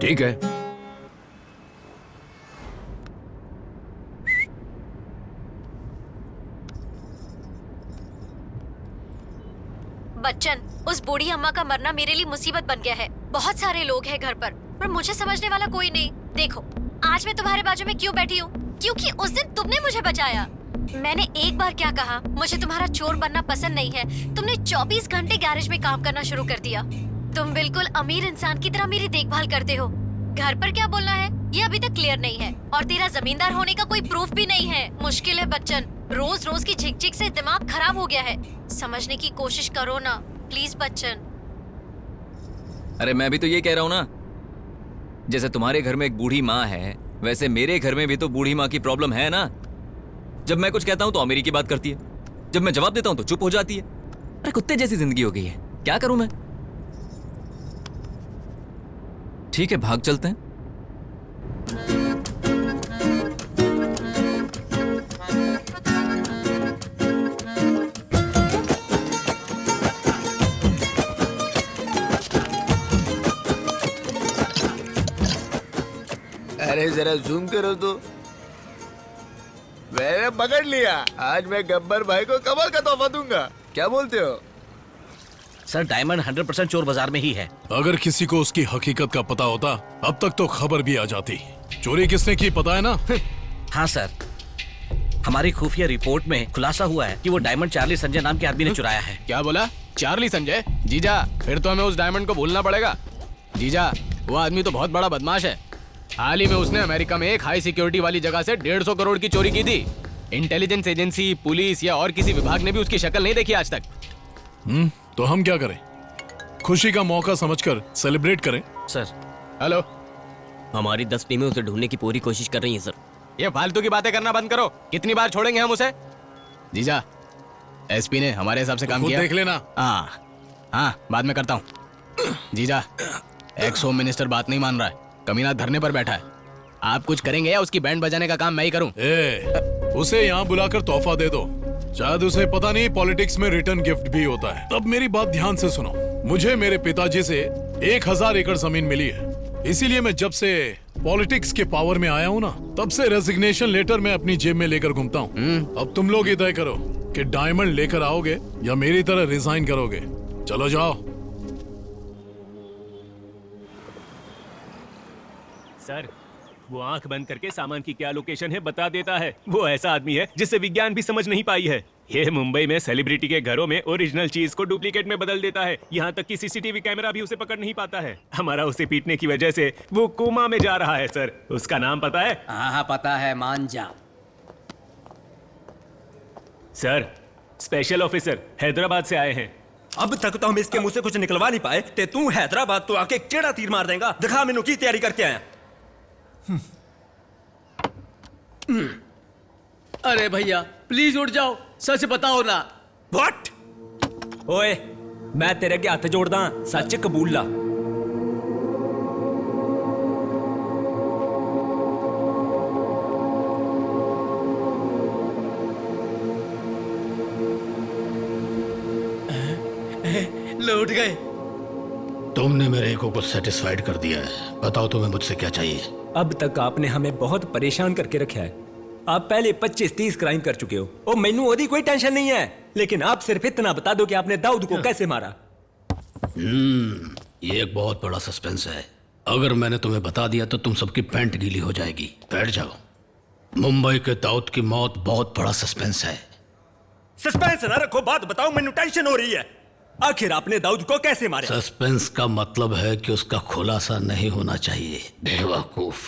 ठीक है। बच्चन, उस बूढ़ी अम्मा का मरना मेरे लिए मुसीबत बन गया है। बहुत सारे लोग हैं घर पर मुझे समझने वाला कोई नहीं। देखो, आज मैं तुम्हारे बाजू में क्यों बैठी हूँ? क्योंकि उस दिन तुमने मुझे बचाया। मैंने एक बार क्या कहा, मुझे तुम्हारा चोर बनना पसंद नहीं है। तुमने 24 घंटे गैरेज में काम करना शुरू कर दिया। तुम बिल्कुल अमीर इंसान की तरह मेरी देखभाल करते हो। घर पर क्या बोलना है ये अभी तक क्लियर नहीं है, और तेरा जमींदार होने का कोई प्रूफ भी नहीं है। मुश्किल है बच्चन, रोज रोज की झिकझिक से दिमाग खराब हो गया है। समझने की कोशिश करो ना प्लीज बच्चन। अरे मैं भी तो ये कह रहा हूँ ना, जैसे तुम्हारे घर में एक बूढ़ी माँ है वैसे मेरे घर में भी तो बूढ़ी माँ की प्रॉब्लम है ना। जब मैं कुछ कहता हूँ तो अमीरी की बात करती है, जब मैं जवाब देता हूँ तो चुप हो जाती है। अरे कुत्ते जैसी जिंदगी हो गई है, क्या करूं मैं? ठीक है भाग चलते हैं। अरे जरा जूम करो तो। मैंने पकड़ लिया। आज मैं गब्बर भाई को कमर का तोहफा दूंगा। क्या बोलते हो? सर डायमंड 100% चोर बाजार में ही है। अगर किसी को उसकी हकीकत का पता होता अब तक तो खबर भी आ जाती। चोरी किसने की पता है ना? हाँ सर, हमारी खुफिया रिपोर्ट में खुलासा हुआ है कि वो डायमंड चार्ली संजय नाम के आदमी ने चुराया है। क्या बोला? चार्ली संजय? जीजा, फिर तो हमें उस डायमंड को भूलना पड़ेगा। जीजा, वो आदमी तो बहुत बड़ा बदमाश है। हाल ही में उसने अमेरिका में एक हाई सिक्योरिटी वाली जगह से 150 करोड़ की चोरी की थी। इंटेलिजेंस एजेंसी, पुलिस या और किसी विभाग ने भी उसकी शक्ल नहीं देखी आज तक। तो हम क्या करें? खुशी का मौका समझकर सेलिब्रेट करें। सर। हेलो। हमारी 10 टीमें उसे ढूंढने की पूरी कोशिश कर रही हैं सर। ये फालतू की बातें करना बंद करो। कितनी बार छोड़ेंगे हम उसे? जीजा, एसपी ने हमारे हिसाब से काम खुद किया। देख लेना। हाँ, बाद में करता हूँ। जीजा, एक्स होम मिनिस्टर बात नहीं मान रहा है। कमीना धरने पर बैठा है। आप कुछ करेंगे या उसकी बैंड बजाने का काम मैं ही करूं? उसे यहाँ बुलाकर तोहफा दे दो। शायद उसे पता नहीं पॉलिटिक्स में रिटर्न गिफ्ट भी होता है। अब मेरी बात ध्यान से सुनो। मुझे मेरे पिताजी से 1000 एकड़ जमीन मिली है, इसीलिए मैं जब से पॉलिटिक्स के पावर में आया हूँ ना, तब से रेजिग्नेशन लेटर मैं अपनी जेब में लेकर घूमता हूँ। अब तुम लोग ही तय करो कि डायमंड लेकर आओगे या मेरी तरह रिजाइन करोगे। चलो जाओ। सर, वो आंख बंद करके सामान की क्या लोकेशन है बता देता है। वो ऐसा आदमी है जिसे विज्ञान भी समझ नहीं पाई है। ये मुंबई में सेलिब्रिटी के घरों में ओरिजिनल चीज को डुप्लीकेट में बदल देता है। यहाँ तक कि सीसीटीवी कैमरा भी उसे पकड़ नहीं पाता है। हमारा उसे पीटने की वजह से वो कोमा में जा रहा है सर। उसका नाम पता है? हाँ पता है, मान जा। सर, स्पेशल ऑफिसर हैदराबाद से आए हैं। अब तक तो हम इसके मुंह से कुछ निकलवा नहीं पाए ते तू हैदराबाद तो आके केड़ा तीर मार देगा। दिखा मैनू की तैयारी करके आया। अरे भैया प्लीज उठ जाओ, सच बताओ ना। व्हाट? ओए, मैं तेरे के हाथ जोड़दा, सच कबूल ला। लौट गए। तुमने मेरे ईगो को सेटिस्फाइड कर दिया है। बताओ तुम्हें मुझसे क्या चाहिए? अब तक आपने हमें बहुत परेशान करके रखा है। आप पहले 25-30 क्राइम कर चुके हो। ओ मैनू ओदी कोई टेंशन नहीं है, लेकिन आप सिर्फ इतना बता दो कि आपने दाऊद को कैसे मारा। ये एक बहुत बड़ा सस्पेंस है। अगर मैंने तुम्हें बता दिया तो तुम सबकी पैंट गीली हो जाएगी। बैठ जाओ। मुंबई के दाऊद की मौत बहुत बड़ा सस्पेंस है। सस्पेंस ना रखो, बात बताओ, मैनू टेंशन हो रही है। आखिर आपने दाऊद को कैसे मारा? सस्पेंस का मतलब है कि उसका खुलासा नहीं होना चाहिए, बेवकूफ।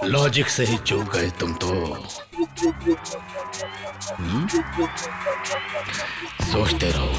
लॉजिक से ही चूक गए तुम तो। सोचते रहो।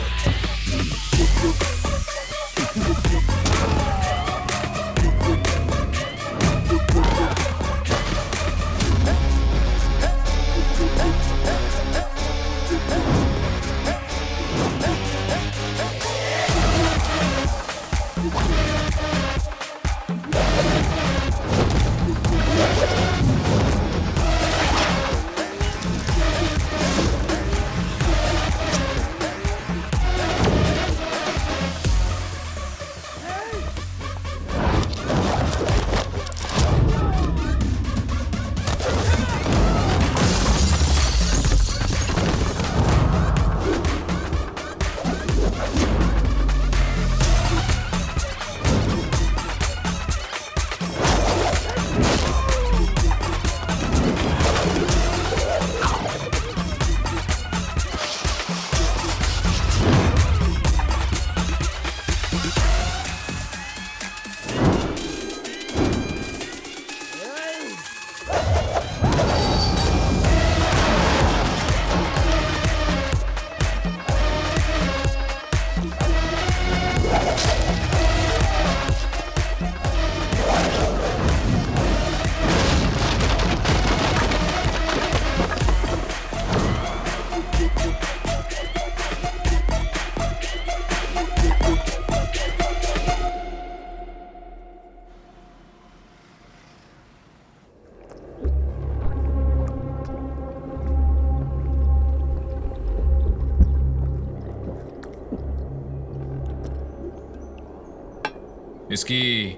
इसकी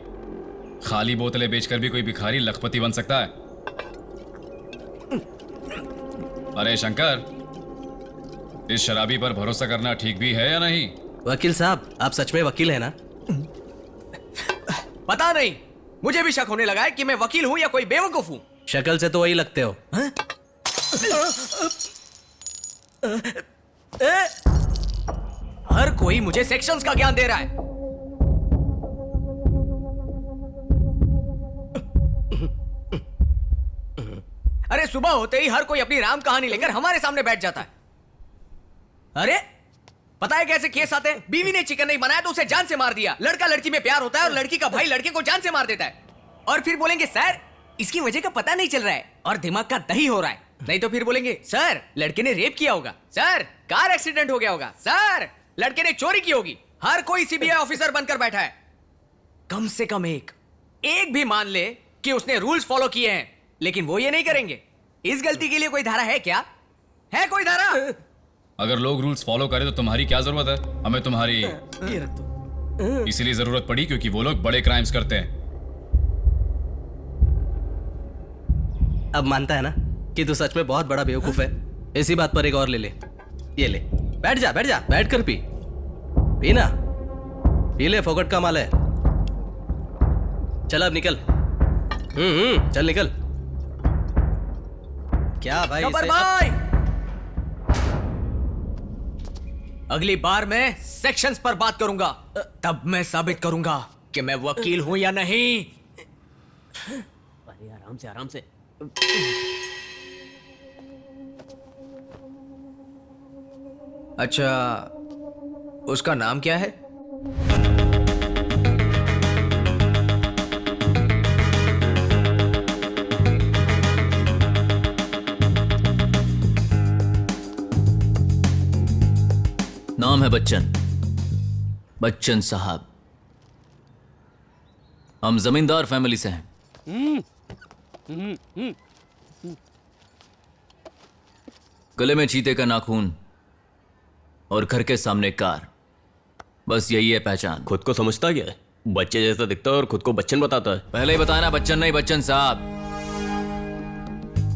खाली बोतलें बेचकर भी कोई भिखारी लखपति बन सकता है। अरे शंकर, इस शराबी पर भरोसा करना ठीक भी है या नहीं? वकील साहब, आप सच में वकील हैं ना? पता नहीं, मुझे भी शक होने लगा है कि मैं वकील हूं या कोई बेवकूफ हूं। शक्ल से तो वही लगते हो। हाँ? हर कोई मुझे सेक्शंस का ज्ञान दे रहा है। अरे सुबह होते ही हर कोई अपनी राम कहानी लेकर हमारे सामने बैठ जाता है। अरे पता है कैसे केस आते हैं? बीवी ने चिकन नहीं बनाया तो उसे जान से मार दिया। लड़का लड़की में प्यार होता है और लड़की का भाई लड़के को जान से मार देता है। और फिर बोलेंगे सर इसकी वजह का पता नहीं चल रहा है और दिमाग का दही हो रहा है। नहीं तो फिर बोलेंगे सर लड़के ने रेप किया होगा, सर कार एक्सीडेंट हो गया होगा, सर लड़के ने चोरी की होगी। हर कोई सीबीआई ऑफिसर बनकर बैठा है। कम से कम एक भी मान ले कि उसने रूल्स फॉलो किए हैं, लेकिन वो ये नहीं करेंगे। इस गलती के लिए कोई धारा है क्या? है कोई धारा? अगर लोग रूल्स फॉलो करें तो तुम्हारी क्या जरूरत है? हमें तुम्हारी इसीलिए जरूरत पड़ी क्योंकि वो लोग बड़े क्राइम्स करते हैं। अब मानता है ना कि तू सच में बहुत बड़ा बेवकूफ है। इसी बात पर एक और ले ले। ये ले, बैठ जा बैठ कर पी ना, पी ले, फोकट का माल है। चल अब निकल। चल निकल। क्या भाई गब्बर भाई, अगली बार मैं सेक्शंस पर बात करूंगा, तब मैं साबित करूंगा कि मैं वकील हूं या नहीं। अरे आराम से। अच्छा, उसका नाम क्या है? नाम है बच्चन साहब। हम जमींदार फैमिली से हैं। गले में चीते का नाखून और घर के सामने कार, बस यही है पहचान। खुद को समझता क्या है? बच्चे जैसा दिखता है और खुद को बच्चन बताता है। पहले ही बताया ना, बच्चन नहीं बच्चन साहब।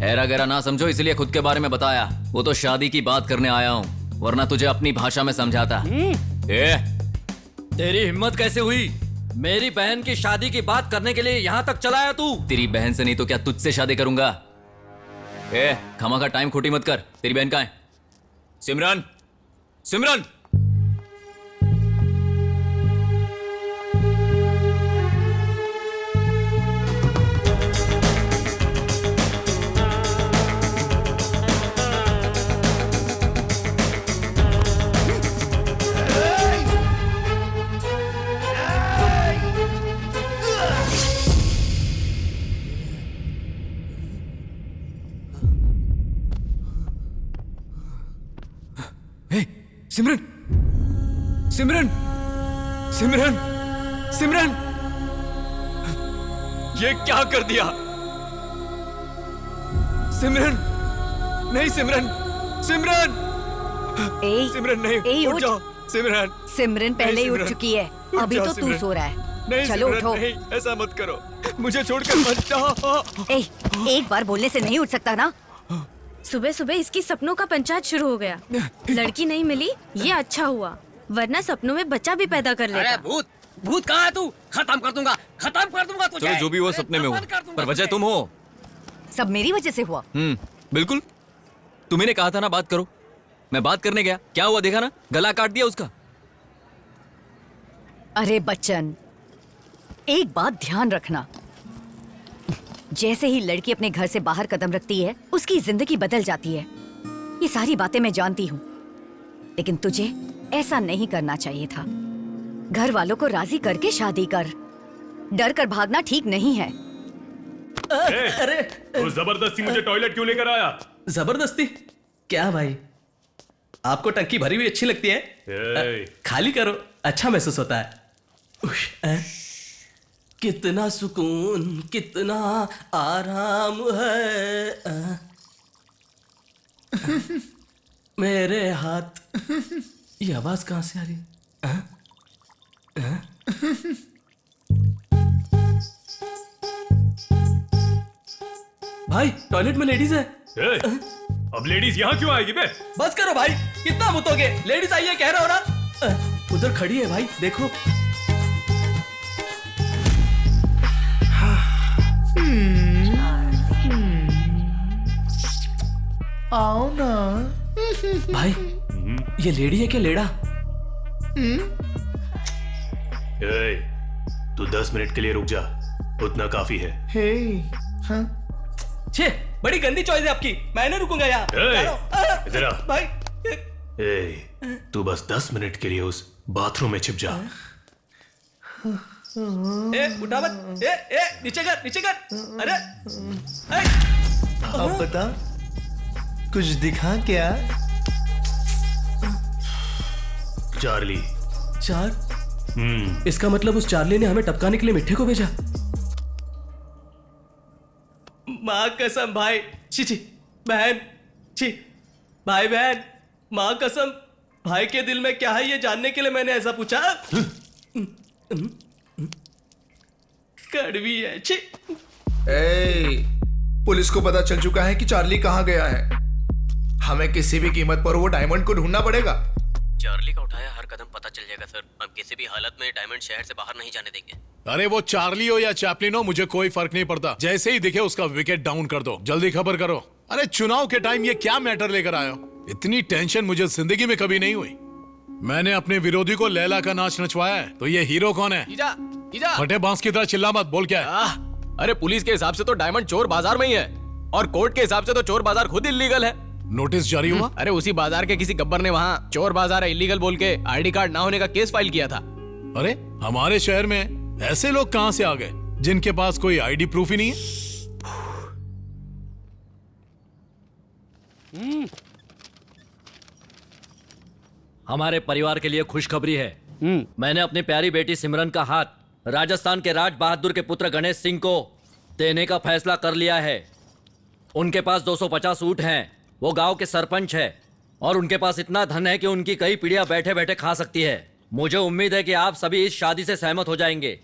ऐरा गैरा ना समझो इसलिए खुद के बारे में बताया। वो तो शादी की बात करने आया हूं, वरना तुझे अपनी भाषा में समझाता। तेरी हिम्मत कैसे हुई मेरी बहन की शादी की बात करने के लिए यहाँ तक चला आया तू? तेरी बहन से नहीं तो क्या तुझसे शादी करूंगा? खामा का टाइम खोटी मत कर। तेरी बहन कहाँ है? सिमरन। सिमरन, ये क्या कर दिया? सिमरन नहीं, उठ जाओ। सिमरन पहले ही उठ चुकी है, अभी तो तू सो रहा है। चलो उठो। नहीं, ऐसा मत करो, मुझे छोड़कर मत जाओ। एक बार बोलने से नहीं उठ सकता ना? सुबह सुबह इसकी सपनों का पंचायत शुरू हो गया। लड़की नहीं मिली, ये अच्छा हुआ, वरना सपनों में बच्चा भी पैदा कर लेता। अरे भूत कहाँ है तू? खत्म कर दूंगा तुझे। चलो जो भी वो सपने में हुआ, पर वजह तुम हो। सब मेरी वजह से हुआ। बिल्कुल, तुम्ही ने कहा था ना बात करो। मैं बात करने गया, क्या हुआ देखा ना, गला काट दिया उसका। अरे बच्चन, एक बात ध्यान रखना, जैसे ही लड़की अपने घर से बाहर कदम रखती है उसकी जिंदगी बदल जाती है। ये सारी बातें मैं जानती हूँ, लेकिन तुझे ऐसा नहीं करना चाहिए था। घर वालों को राजी करके शादी कर। डर कर भागना ठीक नहीं है। अरे तो जबरदस्ती मुझे टॉयलेट क्यों लेकर आया? जबरदस्ती क्या भाई? आपको टंकी भरी हुई अच्छी लगती है? खाली करो, अच्छा महसूस होता है। कितना सुकून, कितना आराम है मेरे हाथ। ये आवाज कहां से आ रही है? भाई टॉयलेट में लेडीज है। अब लेडीज यहाँ क्यों आएगी बे? बस करो भाई, कितना मुतोगे? लेडीज आई है कह रहा हो ना। उधर खड़ी है भाई, देखो। आओ ना। भाई ये लेडी है क्या लेड़ा? ए, तू 10 मिनट के लिए रुक जा, उतना काफी है। हे, हाँ? छे, बड़ी गंदी चॉइस है आपकी, मैं नहीं रुकूंगा यहाँ। इधर आ। भाई ए, तू बस 10 मिनट के लिए उस बाथरूम में छिप जा। उठा मत, नीचे कर। अरे अब बता, कुछ दिखा क्या? चार्ली। इसका मतलब उस चार्ली ने हमें टपकाने के लिए मिठ्ठे को भेजा। माँ कसम भाई, छी बहन, छी भाई बहन, माँ कसम, भाई के दिल में क्या है ये जानने के लिए मैंने ऐसा पूछा। कड़वी है, छी। पुलिस को पता चल चुका है कि चार्ली कहाँ गया है। हमें किसी भी कीमत पर वो डायमंड को ढूंढना पड़ेगा। चार्ली का उठाया हर कदम पता चल जाएगा सर। हम किसी भी हालत में डायमंड शहर से बाहर नहीं जाने देंगे। अरे वो चार्ली हो या चैपलिन हो, मुझे कोई फर्क नहीं पड़ता। जैसे ही दिखे उसका विकेट डाउन कर दो। जल्दी खबर करो। अरे चुनाव के टाइम ये क्या मैटर लेकर आए हो? इतनी टेंशन मुझे जिंदगी में कभी नहीं हुई। मैंने अपने विरोधी को लैला का नाच नचवाया है, तो ये हीरो कौन है? जीजा। फटे बांस की तरह चिल्ला मत, बोल क्या है? अरे पुलिस के हिसाब से तो डायमंड चोर बाजार में ही है, और कोर्ट के हिसाब से तो चोर बाजार खुद इल्लीगल है। नोटिस जारी हुआ? अरे उसी बाजार के किसी गब्बर ने वहाँ चोर बाजार है इल्लीगल बोल के आईडी कार्ड ना होने का केस फाइल किया था। अरे हमारे शहर में ऐसे लोग कहां से आ गए जिनके पास कोई आईडी प्रूफ ही नहीं है? हमारे परिवार के लिए खुशखबरी है। मैंने अपनी प्यारी बेटी सिमरन का हाथ राजस्थान के राज बहादुर के पुत्र गणेश सिंह को देने का फैसला कर लिया है। उनके पास 250 ऊंट हैं, वो गांव के सरपंच है, और उनके पास इतना धन है कि उनकी कई पीढ़ियां बैठे बैठे खा सकती है। मुझे उम्मीद है कि आप सभी इस शादी से सहमत हो जाएंगे।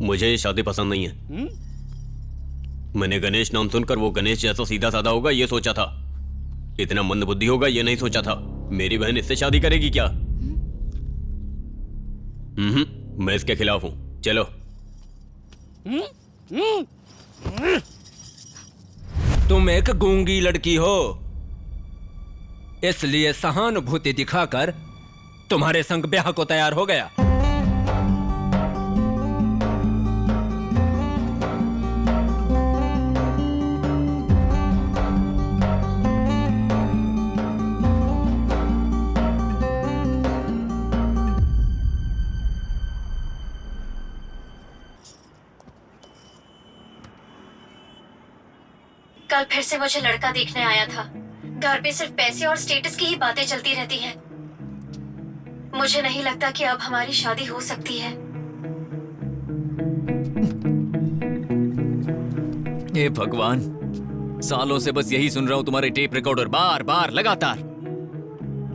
मुझे ये शादी पसंद नहीं है। मैंने गणेश नाम सुनकर वो गणेश जैसा सीधा साधा होगा ये सोचा था, इतना मंदबुद्धि होगा ये नहीं सोचा था। मेरी बहन इससे शादी करेगी क्या? मैं इसके खिलाफ हूं। चलो। तुम एक गूंगी लड़की हो, इसलिए सहानुभूति दिखाकर तुम्हारे संग ब्याह को तैयार हो गया। कल फिर से मुझे लड़का देखने आया था। घर पे सिर्फ पैसे और स्टेटस की ही बातें चलती रहती हैं। मुझे नहीं लगता कि अब हमारी शादी हो सकती है। हे भगवान, सालों से बस यही सुन रहा हूं तुम्हारे टेप रिकॉर्डर बार बार लगातार।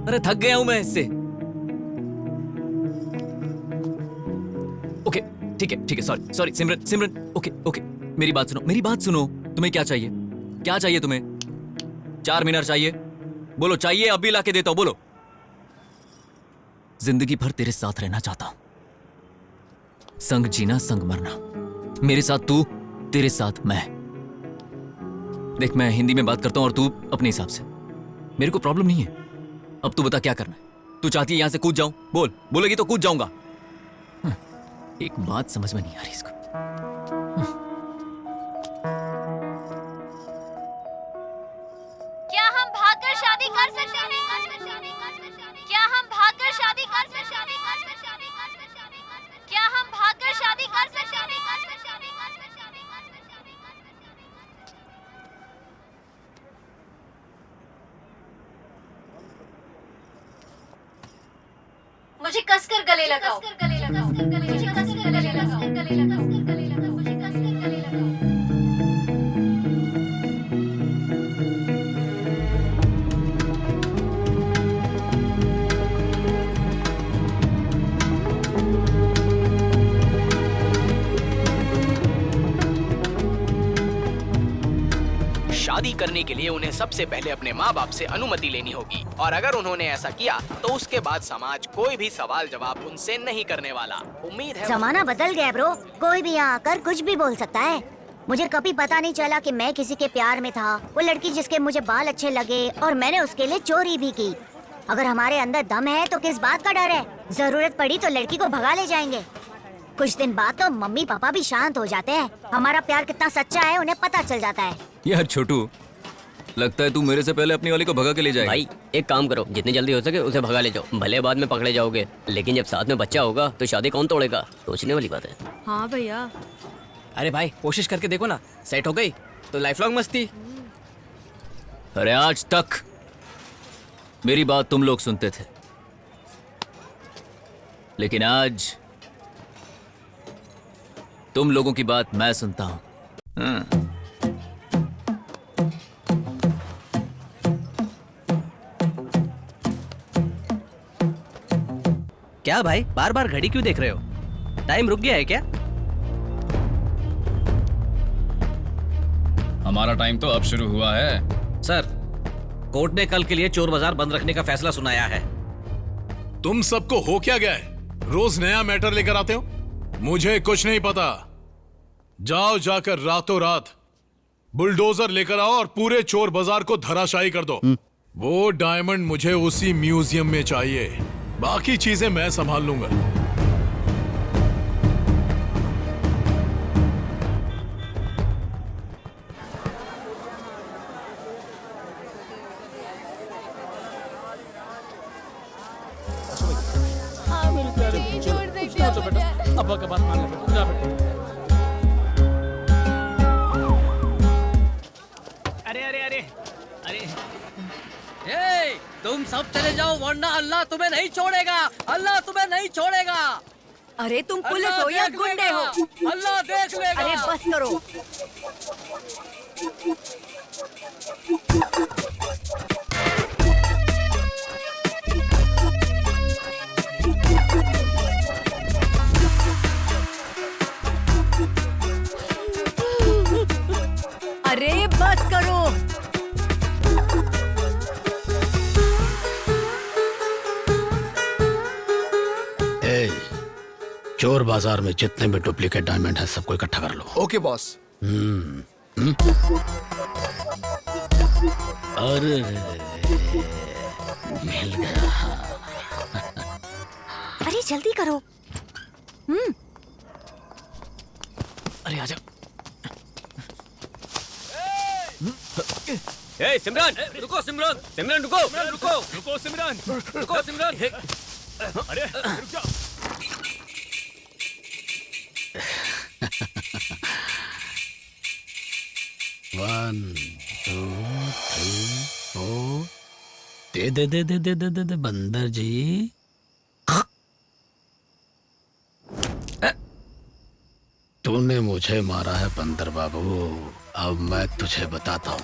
अरे थक गया हूं मैं इससे। ओके ठीक है सॉरी सिमरन ओके मेरी बात सुनो। तुम्हें क्या चाहिए? क्या चाहिए तुम्हें? 4 मीनार चाहिए? बोलो चाहिए, अभी लाके देता हूं, बोलो। जिंदगी भर तेरे साथ रहना चाहता हूं, संग जीना संग मरना, मेरे साथ तू, तेरे साथ मैं। देख मैं हिंदी में बात करता हूं और तू अपने हिसाब से। मेरे को प्रॉब्लम नहीं है। अब तू बता क्या करना है? तू चाहती है यहां से कूद जाऊं? बोलेगी तो कूद जाऊंगा। एक बात समझ में नहीं आ रही इसको। क्या हम भागकर शादी कर सकते हैं? क्या हम भागकर शादी कर सकते हैं? क्या हम भागकर शादी कर सकते हैं? मुझे कसकर गले लगाओ। मुझे कसकर गले लगाओ। मुझे कसकर गले लगाओ। शादी करने के लिए उन्हें सबसे पहले अपने माँ बाप से अनुमति लेनी होगी, और अगर उन्होंने ऐसा किया तो उसके बाद समाज कोई भी सवाल जवाब उनसे नहीं करने वाला। उम्मीद है जमाना बदल गया ब्रो, कोई भी यहाँ आकर कुछ भी बोल सकता है। मुझे कभी पता नहीं चला कि मैं किसी के प्यार में था। वो लड़की जिसके मुझे बाल अच्छे लगे और मैंने उसके लिए चोरी भी की। अगर हमारे अंदर दम है तो किस बात का डर है? जरूरत पड़ी तो लड़की को भगा ले जाएंगे। कुछ दिन बाद तो मम्मी पापा भी शांत हो जाते हैं। हमारा प्यार कितना सच्चा है उन्हें पता चल जाता है। यार छोटू, लगता है तू मेरे से पहले अपनी वाली को भगा के ले जाएगा। भाई एक काम करो, जितनी जल्दी हो सके उसे भगा ले जाओ। भले बाद में पकड़े जाओगे, लेकिन जब साथ में बच्चा होगा तो शादी कौन तोड़ेगा? सोचने वाली बात है। हाँ भैया। अरे भाई कोशिश करके देखो ना, सेट हो गई तो लाइफ लॉन्ग मस्ती। अरे आज तक मेरी बात तुम लोग सुनते थे, लेकिन आज तुम लोगों की बात मैं सुनता हूं। क्या भाई बार बार घड़ी क्यों देख रहे हो? टाइम रुक गया है क्या? हमारा टाइम तो अब शुरू हुआ है। सर, कोर्ट ने कल के लिए चोर बाजार बंद रखने का फैसला सुनाया है। तुम सबको हो क्या गया है? रोज नया मैटर लेकर आते हो। मुझे कुछ नहीं पता। जाओ जाकर रातों रात बुलडोजर लेकर आओ और पूरे चोर बाजार को धराशायी कर दो। वो डायमंड मुझे उसी म्यूजियम में चाहिए। बाकी चीजें मैं संभाल लूंगा। अरे अरे अरे अरे ए, तुम सब चले जाओ वरना अल्लाह तुम्हें नहीं छोड़ेगा। अल्लाह तुम्हें नहीं छोड़ेगा। अरे तुम पुलिस हो या गुंडे हो? अल्लाह देख लेगा। अरे बस करो। अरे बस करो। चोर बाजार में जितने भी डुप्लीकेट डायमंड है सबको इकट्ठा कर लो। Okay boss. अरे मिल गया। अरे जल्दी करो। अरे आजा। ए सिमरन, रुको सिमरन। सिमरन रुको। रुको रुको सिमरन। रुको सिमरन। अरे रुक जाओ। One two three four. दे दे दे दे दे दे दे दे बंदर जी। तूने मुझे मारा है बंदर बाबू, अब मैं तुझे बताता हूँ।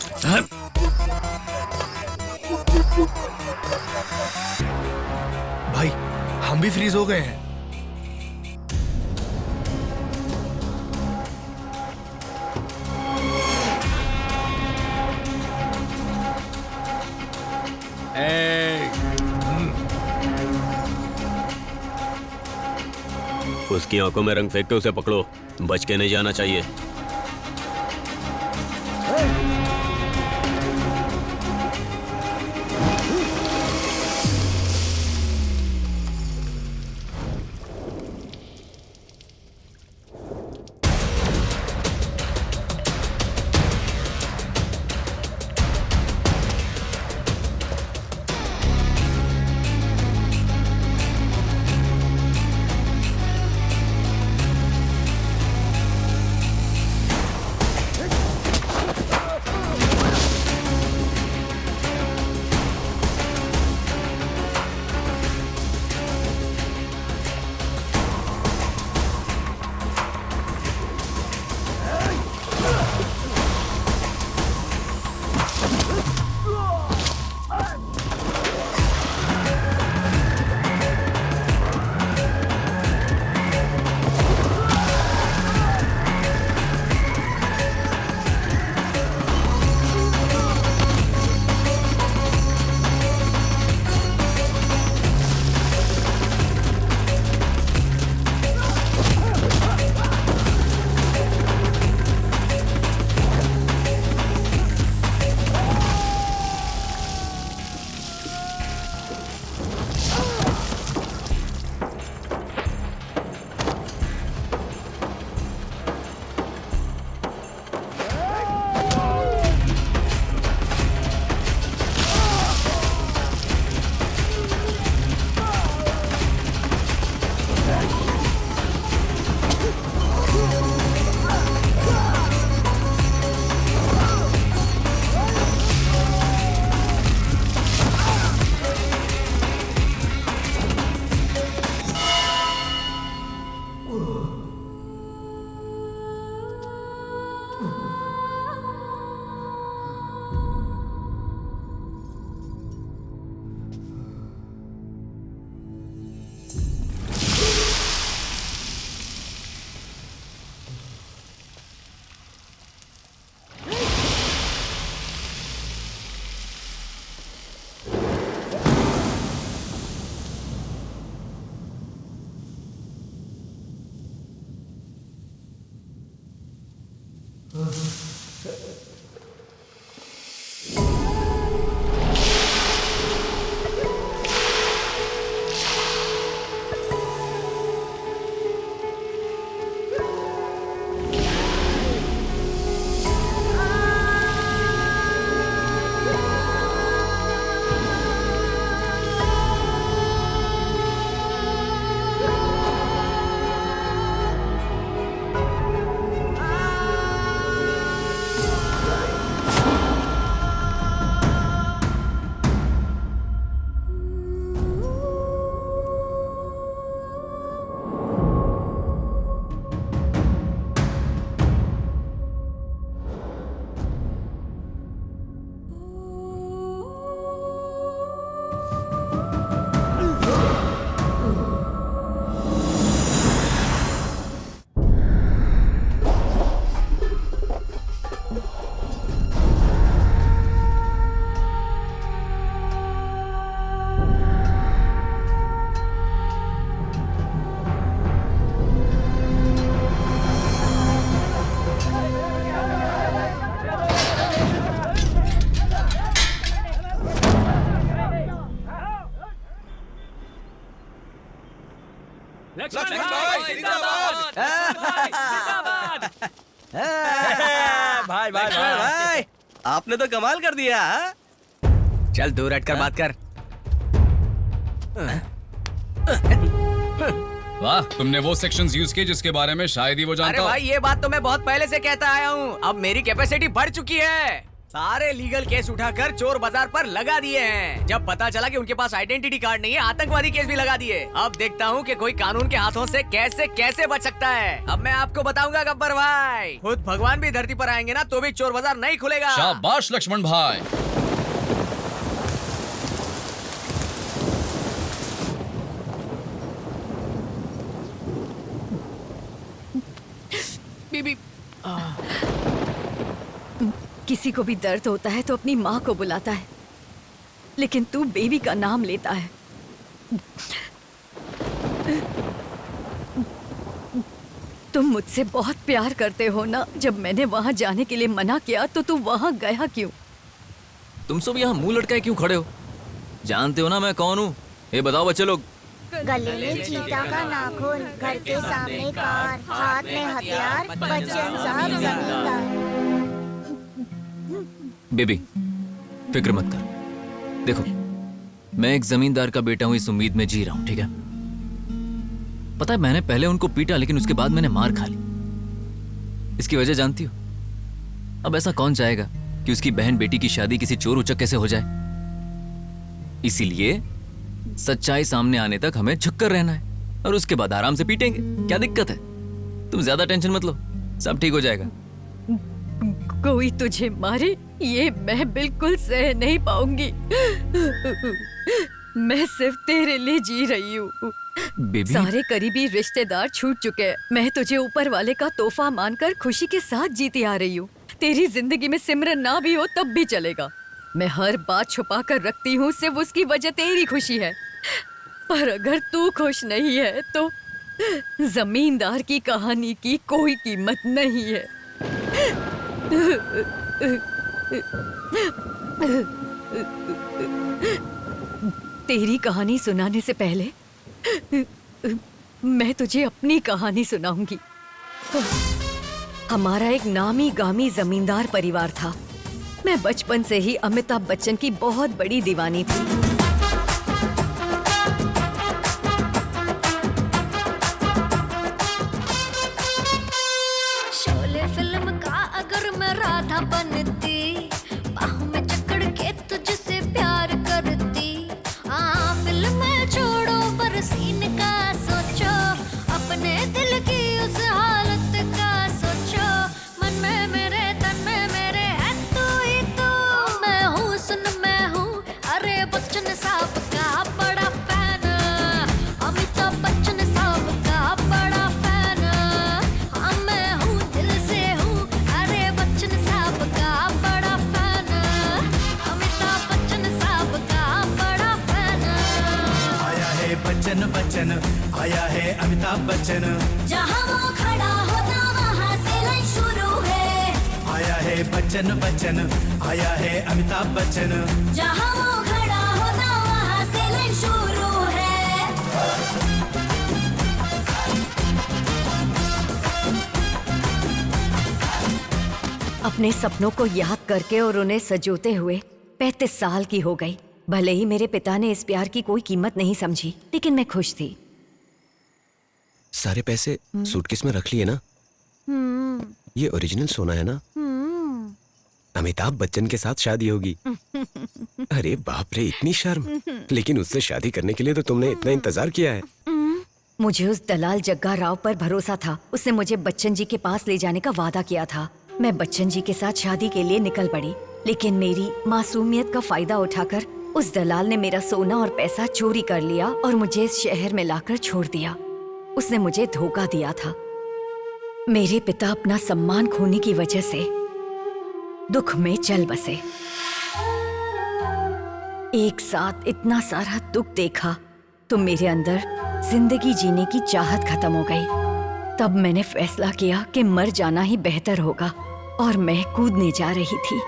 भाई हम भी फ्रीज हो गए हैं। उसकी आंखों में रंग फेंक के उसे पकड़ो, बच के नहीं जाना चाहिए। लक्ष्मण भाई जिंदाबाद। भाई भाई भाई आपने तो कमाल कर दिया। हाँ? चल दूर हटकर बात कर। वाह, तुमने वो सेक्शंस यूज किए जिसके बारे में शायद ही वो जानता अरे हो। भाई ये बात तो मैं बहुत पहले से कहता आया हूँ। अब मेरी कैपेसिटी बढ़ चुकी है। सारे लीगल केस उठाकर चोर बाजार पर लगा दिए हैं। जब पता चला कि उनके पास आइडेंटिटी कार्ड नहीं है, आतंकवादी केस भी लगा दिए। अब देखता हूँ कि कोई कानून के हाथों से कैसे कैसे बच सकता है। अब मैं आपको बताऊंगा गब्बर भाई, खुद भगवान भी धरती पर आएंगे ना तो भी चोर बाजार नहीं खुलेगा। शाबाश लक्ष्मण भाई। बीबी किसी को भी दर्द होता है तो अपनी माँ को बुलाता है, लेकिन तू बेबी का नाम लेता है। तुम मुझसे बहुत प्यार करते हो ना। जब मैंने वहाँ जाने के लिए मना किया तो तू वहाँ गया क्यों? तुम सब यहाँ मुंह लटकाए क्यों खड़े हो? जानते हो ना मैं कौन हूँ? ये बताओ बच्चे लोग। गले में चीता का नाखून, घर के सामने कार, हाथ में हथियार, बच्चन साहब जमींदार। बेबी फिक्र मत कर। देखो मैं एक जमींदार का बेटा हूँ, इस उम्मीद में जी रहा हूँ, ठीक है? पता है मैंने पहले उनको पीटा, लेकिन उसके बाद मैंने मार खा ली। इसकी वजह जानती हो? अब ऐसा कौन चाहेगा कि उसकी बहन बेटी की शादी किसी चोर उचक्के से हो जाए? इसीलिए सच्चाई सामने आने तक हमें झुककर रहना है और उसके बाद आराम से पीटेंगे। क्या दिक्कत है? तुम ज्यादा टेंशन मत लो, सब ठीक हो जाएगा। कोई तुझे मारे ये मैं बिल्कुल सह नहीं पाऊंगी। मैं सिर्फ तेरे लिए जी रही हूँ। बेबी सारे करीबी रिश्तेदार छूट चुके हैं। मैं तुझे ऊपर वाले का तोहफा मानकर खुशी के साथ जीती आ रही हूँ। तेरी जिंदगी में सिमरन ना भी हो तब भी चलेगा। मैं हर बात छुपा कर रखती हूँ, सिर्फ उसकी वजह तेरी खुशी है। पर अगर तू खुश नहीं है तो जमींदार की कहानी की कोई कीमत नहीं है। तेरी कहानी सुनाने से पहले मैं तुझे अपनी कहानी सुनाऊंगी। हमारा एक नामी गामी जमींदार परिवार था। मैं बचपन से ही अमिताभ बच्चन की बहुत बड़ी दीवानी थी। शोले फिल्म का अगर मैं राधा बनती, बाहों में जकड़ के तुझसे प्यार करती। फिल्म छोड़ो पर सीन का सोचो, अपने दिल की उस हालत का सोचो। मन में मेरे तन में मेरे है तू ही तू। मैं हूँ सुन मैं हूँ, अरे बच्चन साहब का बड़ा फैन। अमिताभ बच्चन साहब का बड़ा फैन। हाँ मैं हूँ दिल से हूँ, अरे बच्चन साहब का बड़ा फैन। अमिताभ बच्चन साहब का बड़ा फैन। आया है बच्चन बच्चन, आया है अमिताभ बच्चन। जहाँ वो खड़ा होता वहाँ से लाइन शुरू है। आया है बच्चन बच्चन, आया है अमिताभ बच्चन। जहाँ वो खड़ा होता वहाँ से लाइन शुरू है। अपने सपनों को याद करके और उन्हें सजोते हुए 35 साल की हो गई। भले ही मेरे पिता ने इस प्यार की कोई कीमत नहीं समझी, लेकिन मैं खुश थी। सारे पैसे सूटकेस में रख लिए ना? ये ओरिजिनल सोना है ना? अमिताभ बच्चन के साथ शादी होगी। अरे बाप रे, इतनी शर्म। लेकिन उससे शादी करने के लिए तो तुमने इतना इंतजार किया है। मुझे उस दलाल जग्गा राव पर भरोसा था। उसने मुझे बच्चन जी के पास ले जाने का वादा किया था। मैं बच्चन जी के साथ शादी के लिए निकल पड़ी, लेकिन मेरी मासूमियत का फायदा उठाकर उस दलाल ने मेरा सोना और पैसा चोरी कर लिया और मुझे इस शहर में लाकर छोड़ दिया। उसने मुझे धोखा दिया था। मेरे पिता अपना सम्मान खोने की वजह से दुख में चल बसे। एक साथ इतना सारा दुख देखा तो मेरे अंदर जिंदगी जीने की चाहत खत्म हो गई। तब मैंने फैसला किया कि मर जाना ही बेहतर होगा और मैं कूदने जा रही थी।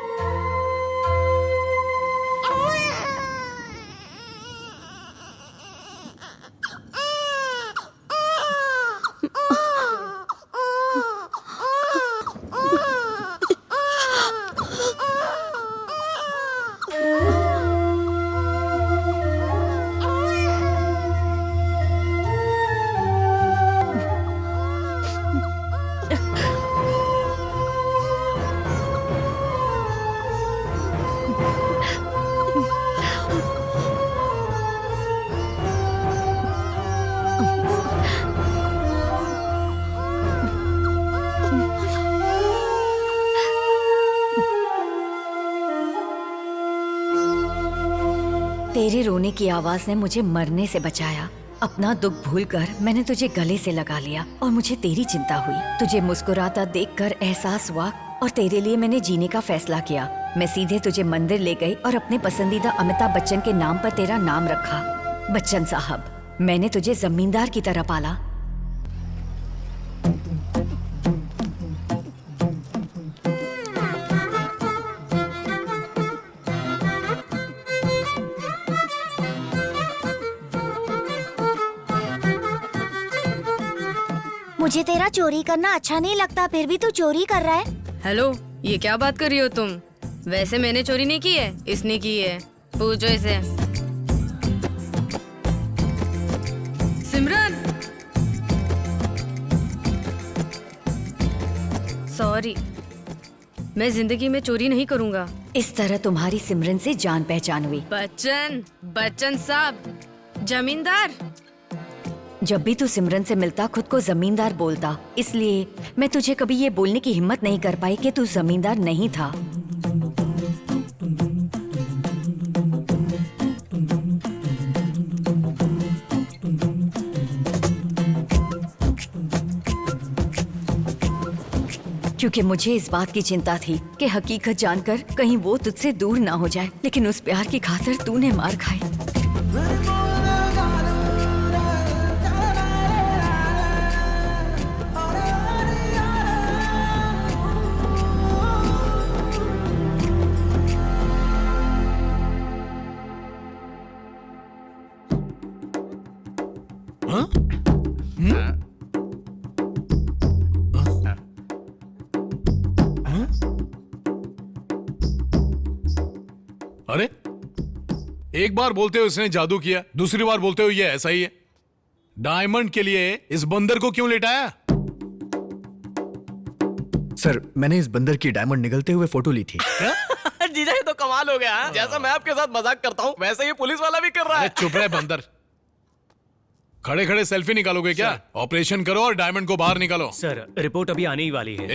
तेरे रोने की आवाज ने मुझे मरने से बचाया। अपना दुख भूलकर मैंने तुझे गले से लगा लिया और मुझे तेरी चिंता हुई। तुझे मुस्कुराता देखकर एहसास हुआ और तेरे लिए मैंने जीने का फैसला किया। मैं सीधे तुझे मंदिर ले गई और अपने पसंदीदा अमिताभ बच्चन के नाम पर तेरा नाम रखा। बच्चन साहब, मैंने तुझे जमींदार की तरह पाला। मुझे तेरा चोरी करना अच्छा नहीं लगता, फिर भी तू चोरी कर रहा है। हेलो, ये क्या बात कर रही हो तुम? वैसे मैंने चोरी नहीं की है, इसने की है। पूछो इसे। सिमरन, सॉरी, मैं जिंदगी में चोरी नहीं करूंगा। इस तरह तुम्हारी सिमरन से जान पहचान हुई। बच्चन साहब, जमींदार। जब भी तू सिमरन से मिलता खुद को जमींदार बोलता, इसलिए मैं तुझे कभी ये बोलने की हिम्मत नहीं कर पाई कि तू जमींदार नहीं था। क्योंकि मुझे इस बात की चिंता थी कि हकीकत जानकर कहीं वो तुझसे दूर ना हो जाए, लेकिन उस प्यार की खातिर तूने मार खाई। अरे, एक बार बोलते हो इसने जादू किया, दूसरी बार बोलते हो ये ऐसा ही है। डायमंड के लिए इस बंदर को क्यों लेटाया? सर, मैंने इस बंदर की डायमंड निगलते हुए फोटो ली थी। क्या? जीजा, ये तो कमाल हो गया। जैसा मैं आपके साथ मजाक करता हूँ वैसे ये पुलिस वाला भी कर रहा है। चुप रहे बंदर। खड़े खड़े सेल्फी निकालोगे क्या? ऑपरेशन करो और डायमंड को बाहर निकालो। सर, रिपोर्ट अभी आने ही वाली है।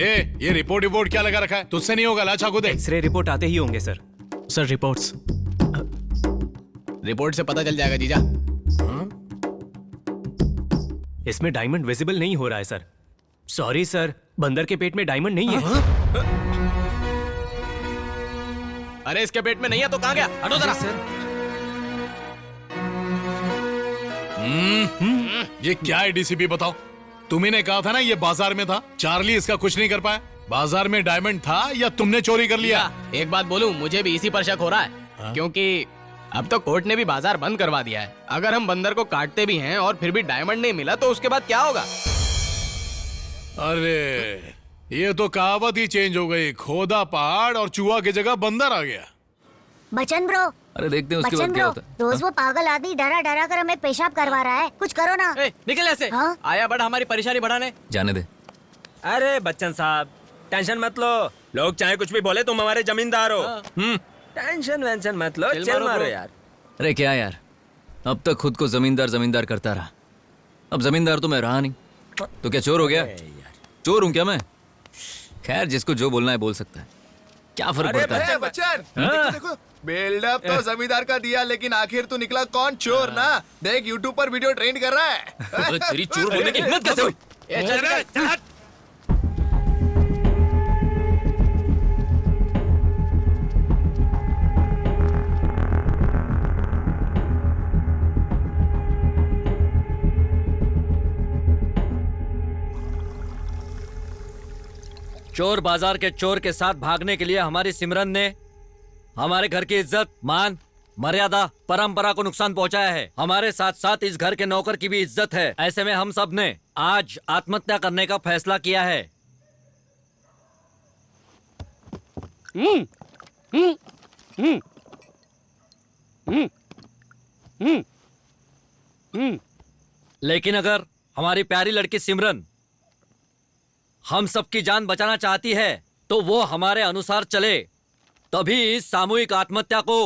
ये रिपोर्ट क्या लगा रखा है? तुझसे नहीं होगा, ला चाकू दे। एक्सरे रिपोर्ट आते ही होंगे सर। Sir, reports. रिपोर्ट से पता चल जाएगा जीजा। इसमें डायमंड विजिबल नहीं हो रहा है सर। सॉरी सर, बंदर के पेट में डायमंड नहीं है। अरे, इसके पेट में नहीं है तो कहाँ गया? हटो जरा। ये क्या है डीसीपी, बताओ। तुम्ही ने कहा था ना ये बाजार में था। चार्ली इसका कुछ नहीं कर पाया। बाजार में डायमंड था या तुमने चोरी कर लिया? एक बात बोलूं, मुझे भी इसी पर शक हो रहा है। क्योंकि अब तो कोर्ट ने भी बाजार बंद करवा दिया है। अगर हम बंदर को काटते भी हैं और फिर भी डायमंड नहीं मिला तो उसके बाद क्या होगा? अरे, ये तो कहावत ही चेंज हो गई। खोदा पहाड़ और चूहा की जगह बंदर आ गया। बच्चन ब्रो, अरे देखते हैं उसके बाद क्या होता है। रोज वो पागल आदमी डरा डरा कर हमें पेशाब करवा रहा है। कुछ करो ना। निकल ऐसे। हाँ? आया बड़ा हमारी परेशानी बढ़ाने। जाने दे। अरे बच्चन साहब, टेंशन मत लो। लोग चाहे कुछ भी बोले, तुम हमारे जमींदार हो। टेंशन वेंशन मत लो, चल मारो यार। अरे क्या यार, अब तक खुद को जमींदार करता रहा। अब जमींदार तो मैं रहा नहीं, तो क्या चोर हो गया? चोर हूं क्या मैं? खैर, जिसको जो बोलना है बोल सकता है, क्या फर्क पड़ता है? बच्चन, देखो, बिल्डअप तो जमींदार का दिया, लेकिन आखिर तू निकला कौन? चोर ना। देख, यूट्यूब पर वीडियो ट्रेंड कर रहा है। तेरी चोर बोलने की हिम्मत कैसे हुई? चोर बाजार के चोर के साथ भागने के लिए हमारी सिमरन ने हमारे घर की इज्जत, मान, मर्यादा, परंपरा को नुकसान पहुंचाया है। हमारे साथ साथ इस घर के नौकर की भी इज्जत है। ऐसे में हम सब ने आज आत्महत्या करने का फैसला किया है। लेकिन अगर हमारी प्यारी लड़की सिमरन हम सबकी जान बचाना चाहती है तो वो हमारे अनुसार चले, तभी इस सामूहिक आत्महत्या को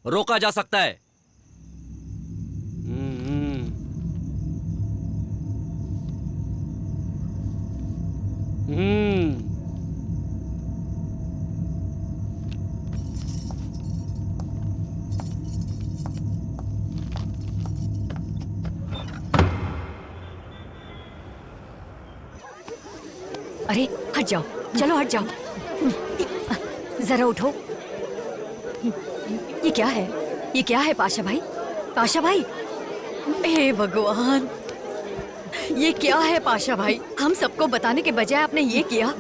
रोका जा सकता है। अरे हट जाओ, चलो हट जाओ, जरा उठो। ये क्या है? ये क्या है पाशा भाई? पाशा भाई, हे भगवान, ये क्या है पाशा भाई? हम सबको बताने के बजाय आपने ये किया।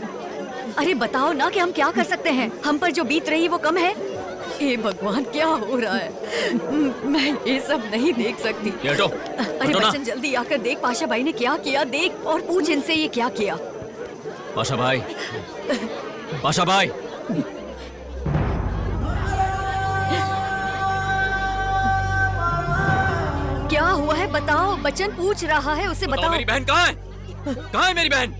अरे बताओ ना कि हम क्या कर सकते हैं? हम पर जो बीत रही है वो कम है? हे भगवान, क्या हो रहा है? मैं ये सब नहीं देख सकती। अरे बच्चन, जल्दी आकर देख पाशा भाई ने क्या किया, देख और पूछ इनसे ये क्या किया। पाशा भाई, पाशा भाई, क्या हुआ है बताओ? बच्चन पूछ रहा है, उसे बताओ। मेरी बहन कहाँ है? कहाँ है मेरी बहन?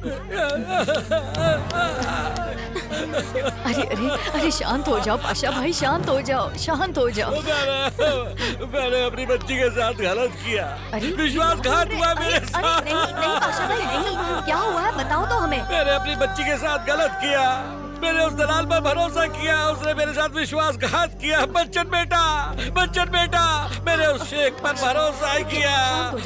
अरे अरे अरे शांत हो जाओ पाशा भाई, शांत हो जाओ, शांत हो जाओ। मैंने अपनी बच्ची के साथ गलत किया। विश्वासघात हुआ मेरे साथ। नहीं नहीं पाशा भाई, नहीं, क्या हुआ है बताओ तो हमें। मैंने अपनी बच्ची के साथ गलत किया। मैंने उस दलाल पर भरोसा किया, उसने मेरे साथ विश्वासघात किया। बच्चन बेटा, बच्चन बेटा, मैंने उस शेख पर भरोसा किया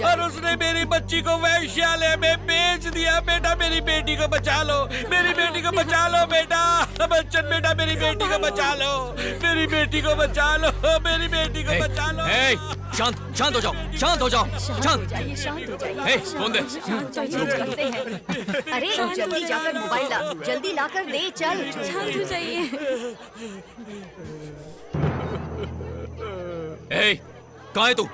और उसने मेरी बच्ची को वैश्यालय में बेच दिया। बेटा, मेरी बेटी को बचा लो, मेरी बेटी को बचा लो बेटा। बच्चन बेटा, मेरी बेटी को बचा लो, मेरी बेटी को बचा लो, मेरी बेटी को बचा लो। शांत, शांत हो जाओ, शांत हो जाओ, शांत हो जाइए, शांत हो जाइए। फोन दे। चलते हैं। अरे जल्दी जाकर मोबाइल ला, जल्दी लाकर दे, चल। शांत हो जाइए। कहाँ है तू?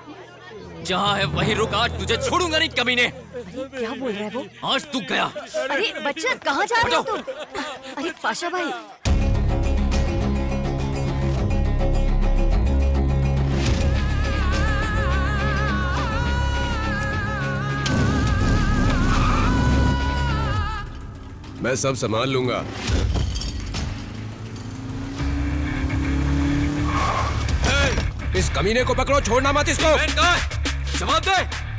जहाँ है वहीं रुक, आज तुझे छोड़ूंगा नहीं कमीने। क्या बोल रहा है वो? आज तू गया। अरे बच्चन, कहाँ जा रहे हो तुम? अरे पाशा भाई, मैं सब संभाल लूंगा। इस कमीने को पकड़ो, छोड़ना मत इसको। जवाब दे।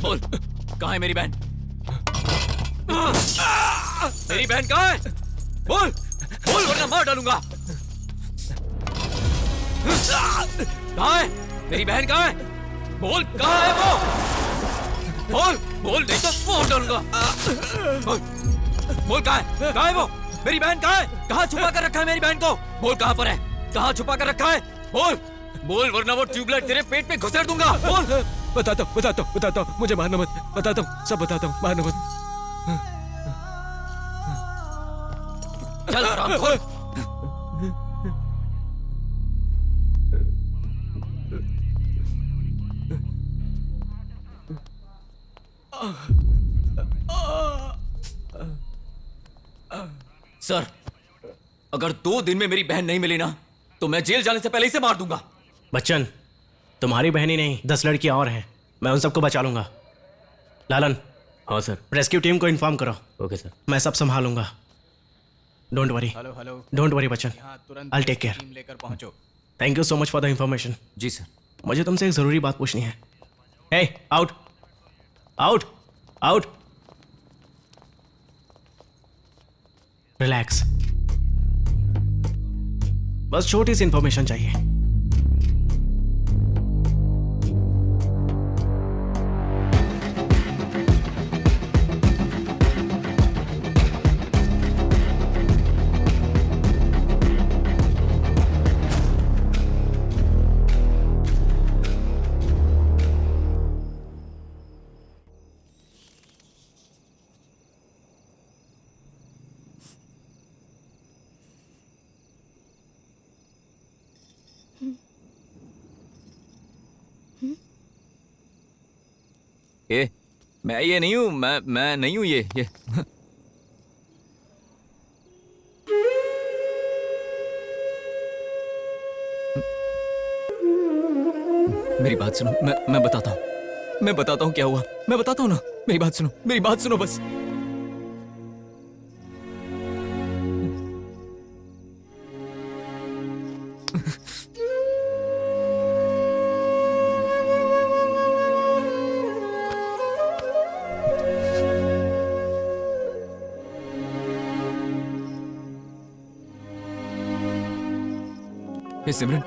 बोल, कहाँ है मेरी बहन? मेरी बहन कहाँ है? बोल, बोल वरना मार डालूंगा। कहाँ है मेरी बहन? कहाँ है? बोल, कहाँ है वो? बोल, बोल नहीं तो मार डालूंगा। बोल, बोल कहाँ है? कहाँ है वो? मेरी बहन कहाँ है? कहाँ छुपा कर रखा है मेरी बहन को? बोल कहाँ पर है? कहाँ छुपा कर रखा है? बोल, बोल वरना वो ट्यूबलाइट तेरे पेट में घुसेड़ दूंगा। बोल। बताता हूँ, बताता हूँ, बताता हूँ, मुझे मारना मत। बताता हूँ, सब बताता हूँ, मारना मत। चल हरामखोर। सर, अगर 2 दिन में मेरी बहन नहीं मिली ना तो मैं जेल जाने से पहले ही से मार दूंगा। बच्चन, तुम्हारी बहन ही नहीं 10 लड़कियां और हैं, मैं उन सबको बचा लूंगा। लालन। हाँ सर। रेस्क्यू टीम को इन्फॉर्म करो। Okay sir. मैं सब संभालूंगा। Don't worry. Don't worry Bachchan, I take care. लेकर पहुंचो। Thank you so much for the information. जी सर। मुझे तुमसे एक जरूरी बात पूछनी है। Hey, out out out. Relax, बस छोटी सी इंफॉर्मेशन चाहिए। ए, मैं ये नहीं हूं, मैं नहीं हूं ये मेरी बात सुनो, मैं बताता हूं क्या हुआ, मैं बताता हूं ना, मेरी बात सुनो बस। सिमरन,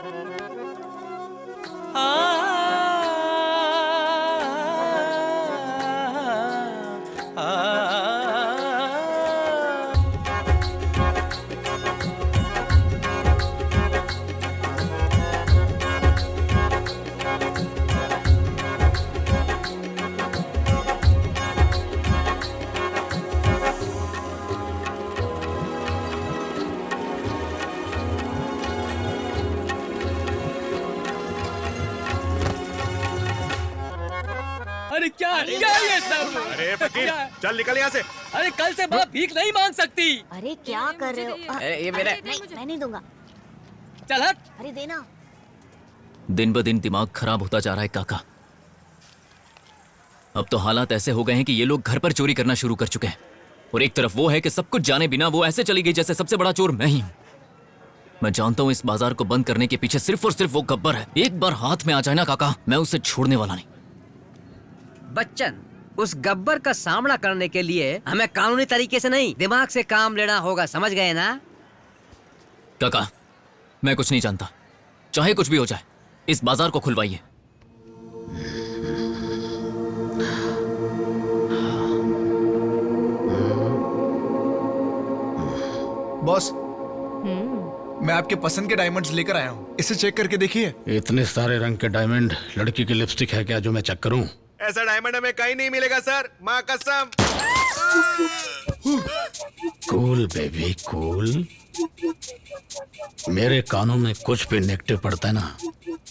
अरे क्या ये सब? अरे फकीर, चल निकल यहाँ से। अरे कल से माँ भीख नहीं मांग सकती। अरे क्या कर रहे हो? ये मेरा नहीं, मैं नहीं दूंगा। चल हट। अरे देना। दिन ब दिन दिमाग खराब होता जा रहा है काका। अब तो हालात ऐसे हो गए हैं कि ये लोग घर पर चोरी करना शुरू कर चुके हैं, और एक तरफ वो है कि सब कुछ जाने बिना वो ऐसे चली गई जैसे सबसे बड़ा चोर मैं ही हूं। मैं जानता हूं इस बाजार को बंद करने के पीछे सिर्फ और सिर्फ वो गब्बर है। एक बार हाथ में आ जाए ना काका, मैं उसे छोड़ने वाला नहीं। बच्चन, उस गब्बर का सामना करने के लिए हमें कानूनी तरीके से नहीं, दिमाग से काम लेना होगा, समझ गए ना? काका, मैं कुछ नहीं जानता, चाहे कुछ भी हो जाए, इस बाजार को खुलवाइए। बॉस, मैं आपके पसंद के डायमंड्स लेकर आया हूँ, इसे चेक करके देखिए। इतने सारे रंग के डायमंड लड़की की लिपस्टिक है क्या जो मैं चेक करूं? ऐसा डायमंड हमें कहीं नहीं मिलेगा सर, माँ कसम। Cool baby cool. मेरे कानों में कुछ भी नेगेटिव पड़ता है ना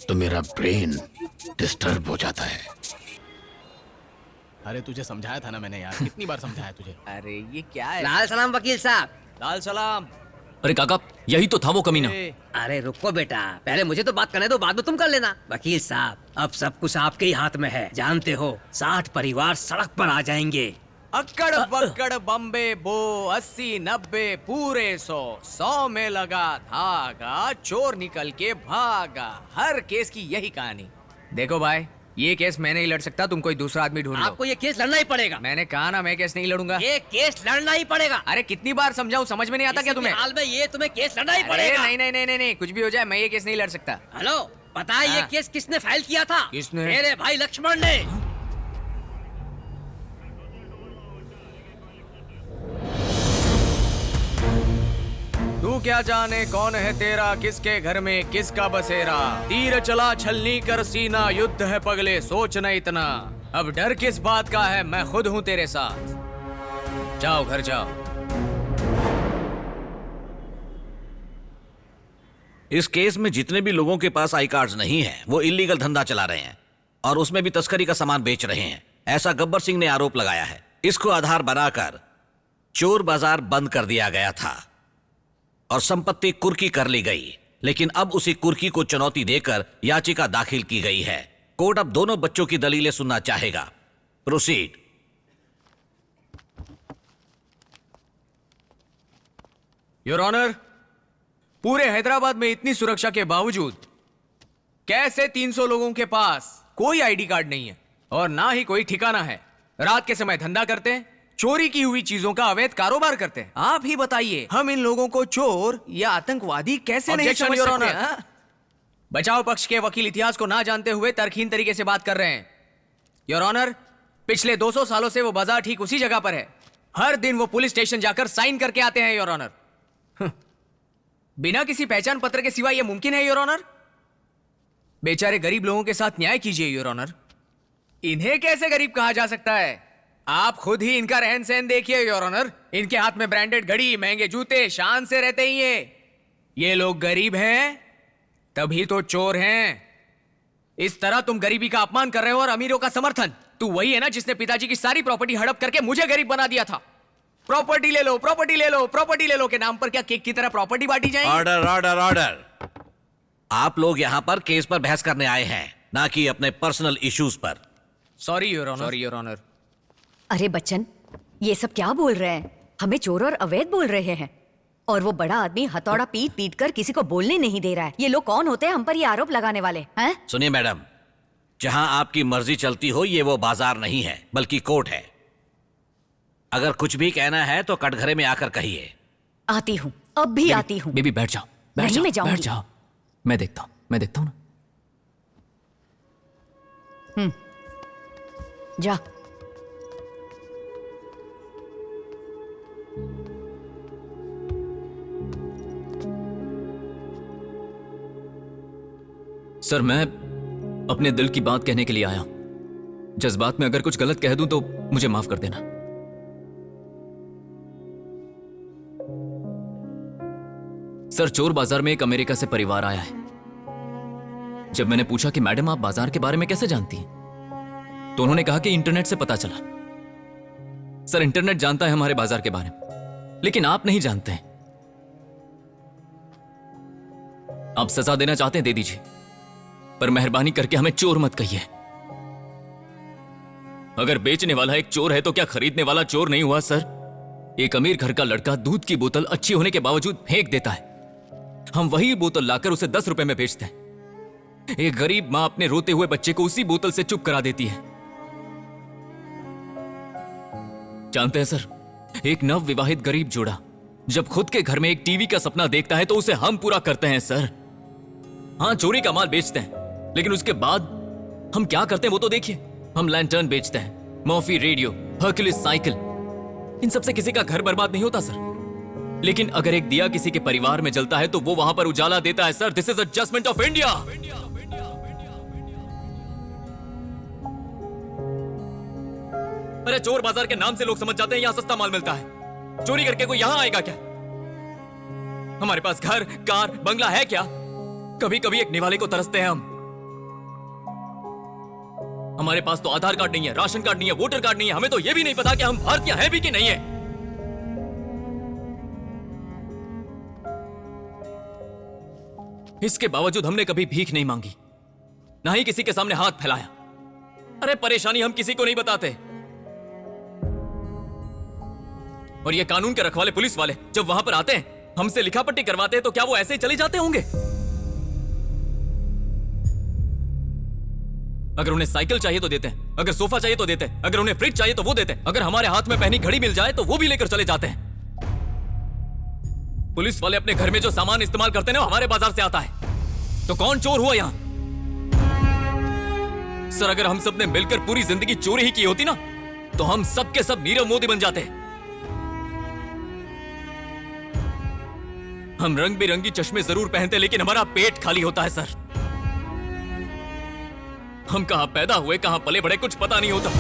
तो मेरा ब्रेन डिस्टर्ब हो जाता है। अरे तुझे समझाया था ना मैंने यार, कितनी बार समझाया तुझे? अरे ये क्या है? लाल सलाम वकील साहब। लाल सलाम। अरे काका, यही तो था वो कमीना। अरे रुको बेटा, पहले मुझे तो बात करने दो, बाद में तुम कर लेना। वकील साहब, अब सब कुछ आपके ही हाथ में है। जानते हो 60 परिवार सड़क पर आ जाएंगे। अक्कड़ बक्कड़ बम्बे बो 80 90 पूरे 100 में लगा धागा, चोर निकल के भागा। हर केस की यही कहानी। देखो भाई, ये केस मैं नहीं लड़ सकता, तुम कोई दूसरा आदमी ढूंढ लो। आपको ये केस लड़ना ही पड़ेगा। मैंने कहा ना, मैं केस नहीं लड़ूंगा। ये केस लड़ना ही पड़ेगा। अरे कितनी बार समझाऊं, समझ में नहीं आता क्या तुम्हें? हाल में ये तुम्हें केस लड़ना ही पड़ेगा। नहीं नहीं नहीं नहीं नहीं, कुछ भी हो जाए मैं ये केस नहीं लड़ सकता। हेलो, पता है ये केस किसने फाइल किया था? किसने? मेरे भाई लक्ष्मण ने। तू क्या जाने कौन है तेरा, किसके घर में किसका बसेरा। तीर चला छलनी कर सीना, युद्ध है पगले सोच न इतना। अब डर किस बात का है, मैं खुद हूँ तेरे साथ। जाओ घर जाओ। इस केस में जितने भी लोगों के पास आई कार्ड्स नहीं है वो इलीगल धंधा चला रहे हैं और उसमें भी तस्करी का सामान बेच रहे हैं, ऐसा गब्बर सिंह ने आरोप लगाया है। इसको आधार बनाकर चोर बाजार बंद कर दिया गया था और संपत्ति कुर्की कर ली गई, लेकिन अब उसी कुर्की को चुनौती देकर याचिका दाखिल की गई है। कोर्ट अब दोनों बच्चों की दलीलें सुनना चाहेगा। प्रोसीड। योर ऑनर, पूरे हैदराबाद में इतनी सुरक्षा के बावजूद कैसे 300 लोगों के पास कोई आईडी कार्ड नहीं है और ना ही कोई ठिकाना है। रात के समय धंधा करते हैं, चोरी की हुई चीजों का अवैध कारोबार करते हैं। आप ही बताइए, हम इन लोगों को चोर या आतंकवादी कैसे नहीं समझ सकते? हाँ? बचाव पक्ष के वकील इतिहास को ना जानते हुए तर्कहीन तरीके से बात कर रहे हैं। योर ऑनर, पिछले 200 सालों से वो बाजार ठीक उसी जगह पर है। हर दिन वो पुलिस स्टेशन जाकर साइन करके आते हैं योर ऑनर। बिना किसी पहचान पत्र के सिवा यह मुमकिन है योर ऑनर? बेचारे गरीब लोगों के साथ न्याय कीजिए योर ऑनर। इन्हें कैसे गरीब कहा जा सकता है? आप खुद ही इनका रहन सहन देखिए योर ऑनर। इनके हाथ में ब्रांडेड घड़ी, महंगे जूते, शान से रहते ही ये लोग गरीब हैं तभी तो चोर हैं। इस तरह तुम गरीबी का अपमान कर रहे हो और अमीरों का समर्थन। तू वही है ना जिसने पिताजी की सारी प्रॉपर्टी हड़प करके मुझे गरीब बना दिया था। प्रॉपर्टी ले लो, प्रॉपर्टी ले लो, प्रॉपर्टी ले लो के नाम पर क्या केक की तरह प्रॉपर्टी बांटी जाएगी? Order order order. आप लोग यहाँ पर केस पर बहस करने आए हैं, ना कि अपने पर्सनल इश्यूज पर। Sorry your honour. Sorry your honour. अरे बच्चन, ये सब क्या बोल रहे हैं? हमें चोर और अवैध बोल रहे हैं और वो बड़ा आदमी हथौड़ा पीट पीट कर किसी को बोलने नहीं दे रहा है। ये लोग कौन होते हैं हम पर ये आरोप लगाने वाले हैं? सुनिए मैडम, जहां आपकी मर्जी चलती हो ये वो बाजार नहीं है बल्कि कोर्ट है। अगर कुछ भी कहना है तो कटघरे में आकर कहिए। आती हूँ, अब भी आती हूँ। बेबी बैठ जाओ, बैठ नहीं, जाओ, मैं जाऊंगी। बैठ जाओ। मैं देखता हूँ ना। जा। सर, मैं अपने दिल की बात कहने के लिए आया हूं। जज्बात में अगर कुछ गलत कह दूं तो मुझे माफ कर देना। सर, चोर बाजार में एक अमेरिका से परिवार आया है। जब मैंने पूछा कि मैडम आप बाजार के बारे में कैसे जानती हैं, तो उन्होंने कहा कि इंटरनेट से पता चला। सर, इंटरनेट जानता है हमारे बाजार के बारे में, लेकिन आप नहीं जानते हैं। आप सजा देना चाहते हैं, दे दीजिए, पर मेहरबानी करके हमें चोर मत कहिए। अगर बेचने वाला एक चोर है तो क्या खरीदने वाला चोर नहीं हुआ? सर, एक अमीर घर का लड़का दूध की बोतल अच्छी होने के बावजूद फेंक देता है। हम वही बोतल लाकर उसे 10 रुपए में बेचते हैं। एक गरीब मां अपने रोते हुए बच्चे को उसी बोतल से चुप करा देती है। जानते हैं सर, एक नव विवाहित गरीब जोड़ा जब खुद के घर में एक टीवी का सपना देखता है तो उसे हम पूरा करते हैं। सर, हाँ, चोरी का माल बेचते हैं, लेकिन उसके बाद हम क्या करते हैं वो तो देखिए। हम लैंटर्न बेचते हैं, मॉफी रेडियो, हर्क्यूलिस साइकिल। इन सबसे किसी का घर बर्बाद नहीं होता सर, लेकिन अगर एक दिया किसी के परिवार में जलता है तो वो वहां पर उजाला देता है। Sir, this is adjustment of India. अरे चोर बाजार के नाम से लोग समझ जाते हैं यहां सस्ता माल मिलता है। चोरी करके कोई यहां आएगा क्या? हमारे पास घर, कार, बंगला है क्या? कभी कभी एक निवाले को तरसते हैं हम। हमारे पास तो आधार कार्ड नहीं है, राशन कार्ड नहीं है, वोटर कार्ड नहीं है। हमें तो यह भी नहीं पता कि हम भारतीय हैं भी कि नहीं है। इसके बावजूद हमने कभी भीख नहीं मांगी, ना ही किसी के सामने हाथ फैलाया। अरे परेशानी हम किसी को नहीं बताते। और ये कानून के रखवाले पुलिस वाले जब वहां पर आते हैं, हमसे लिखापट्टी करवाते हैं, तो क्या वो ऐसे ही चले जाते होंगे? अगर उन्हें साइकिल चाहिए तो देते हैं, अगर सोफा चाहिए तो देते हैं, अगर उन्हें फ्रिज चाहिए तो वो देते हैं, अगर हमारे हाथ में पहनी घड़ी मिल जाए तो वो भी लेकर चले जाते हैं। पुलिस वाले अपने घर में जो सामान इस्तेमाल करते हैं ना, हमारे बाजार से आता है। तो कौन चोर हुआ यहां? सर, अगर हम सब ने मिलकर पूरी जिंदगी चोरी ही की होती ना, तो हम सब के सब नीरव मोदी बन जाते। हम रंग बिरंगी चश्मे जरूर पहनते, लेकिन हमारा पेट खाली होता है सर। हम कहां पैदा हुए, कहां पले बड़े, कुछ पता नहीं होता।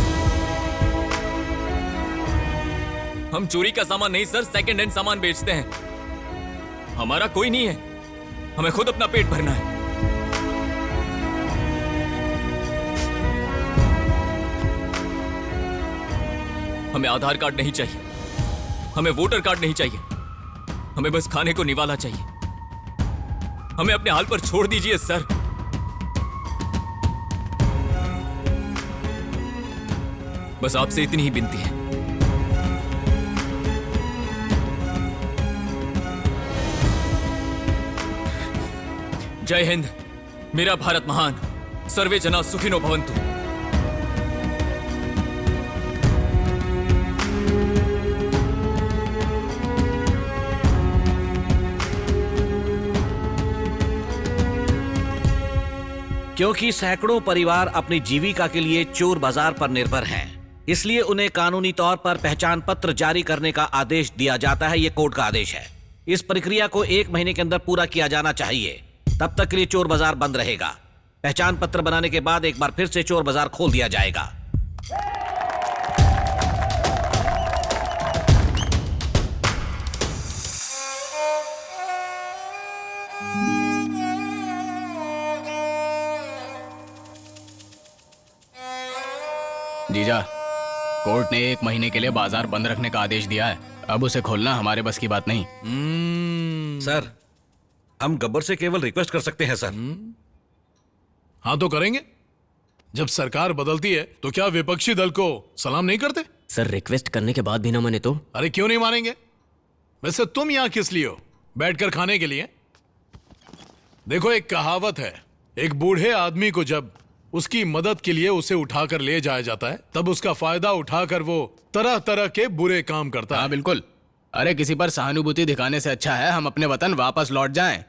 हम चोरी का सामान नहीं सर, सेकंड हैंड सामान बेचते हैं। हमारा कोई नहीं है, हमें खुद अपना पेट भरना है। हमें आधार कार्ड नहीं चाहिए, हमें वोटर कार्ड नहीं चाहिए, हमें बस खाने को निवाला चाहिए। हमें अपने हाल पर छोड़ दीजिए सर। बस आपसे इतनी ही विनती है। जय हिंद, मेरा भारत महान, सर्वे जना सुखिनो भवन्तु। क्योंकि सैकड़ों परिवार अपनी जीविका के लिए चोर बाजार पर निर्भर हैं। इसलिए उन्हें कानूनी तौर पर पहचान पत्र जारी करने का आदेश दिया जाता है। ये कोर्ट का आदेश है। इस प्रक्रिया को 1 महीने के अंदर पूरा किया जाना चाहिए। तब तक के लिए चोर बाजार बंद रहेगा। पहचान पत्र बनाने के बाद एक बार फिर से चोर बाजार खोल दिया जाएगा। जीजा, कोर्ट ने 1 महीने के लिए बाजार बंद रखने का आदेश दिया है। अब उसे खोलना हमारे बस की बात नहीं। सर, हम गब्बर से केवल रिक्वेस्ट कर सकते हैं सर। हाँ तो करेंगे। जब सरकार बदलती है तो क्या विपक्षी दल को सलाम नहीं करते? सर, रिक्वेस्ट करने के बाद भी ना माने तो? अरे क्यों नहीं मानेंगे? वैसे तुम यहां किस लिए हो? बैठकर खाने के लिए? देखो, एक कहावत है, एक बूढ़े आदमी को जब उसकी मदद के लिए उसे उठाकर ले जाया जाता है, तब उसका फायदा उठाकर वो तरह तरह के बुरे काम करता है। हाँ बिल्कुल। अरे किसी पर सहानुभूति दिखाने से अच्छा है हम अपने वतन वापस लौट जाएं।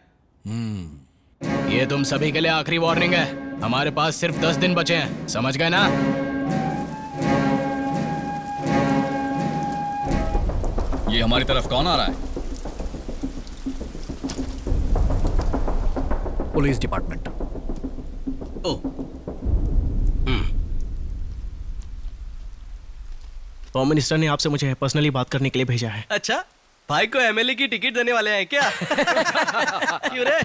ये तुम सभी के लिए आखिरी वार्निंग है। हमारे पास सिर्फ 10 दिन बचे हैं, समझ गए ना? ये हमारी तरफ कौन आ रहा है? Police department. होम मिनिस्टर ने आपसे मुझे पर्सनली बात करने के लिए भेजा है। अच्छा, भाई को एमएलए की टिकट देने वाले हैं क्या? क्यों रे?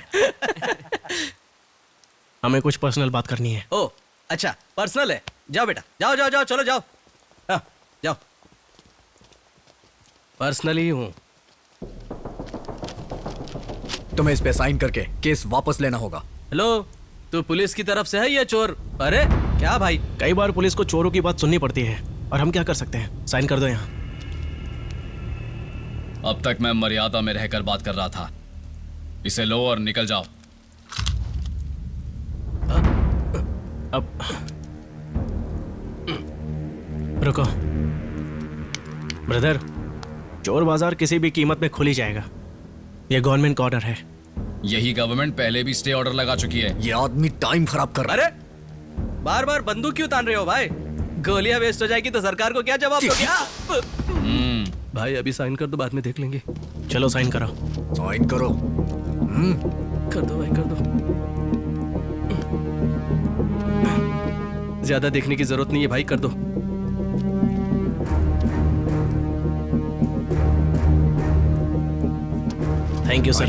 हमें कुछ पर्सनल बात करनी है। ओ, अच्छा, पर्सनल है। जाओ बेटा, जाओ जाओ जाओ, चलो जाओ। हाँ, जाओ। पर्सनली हूँ। तुम्हें इस पे साइन करके केस वापस लेना होगा। हेलो, तू पुलिस की तरफ से है या चोर? अरे क्या भाई? कई बार पुलिस को चोरों की बात सुननी पड़ती है और हम क्या कर सकते हैं? साइन कर दो यहाँ। अब तक मैं मर्यादा में रहकर बात कर रहा था। इसे लो और निकल जाओ। अब रुको ब्रदर, चोर बाजार किसी भी कीमत में खुल ही जाएगा। ये गवर्नमेंट का ऑर्डर है। यही गवर्नमेंट पहले भी स्टे ऑर्डर लगा चुकी है। ये आदमी टाइम खराब कर रहा है। अरे बार बार बंदूक क्यों तान रहे हो भाई? गोलियां वेस्ट हो जाएगी तो सरकार को क्या जवाब दोगे? भाई अभी साइन कर दो, बाद में देख लेंगे। चलो साइन करो। साइन करो। कर दो भाई, कर दो। ज्यादा देखने की जरूरत नहीं है भाई, कर दो। Thank you sir.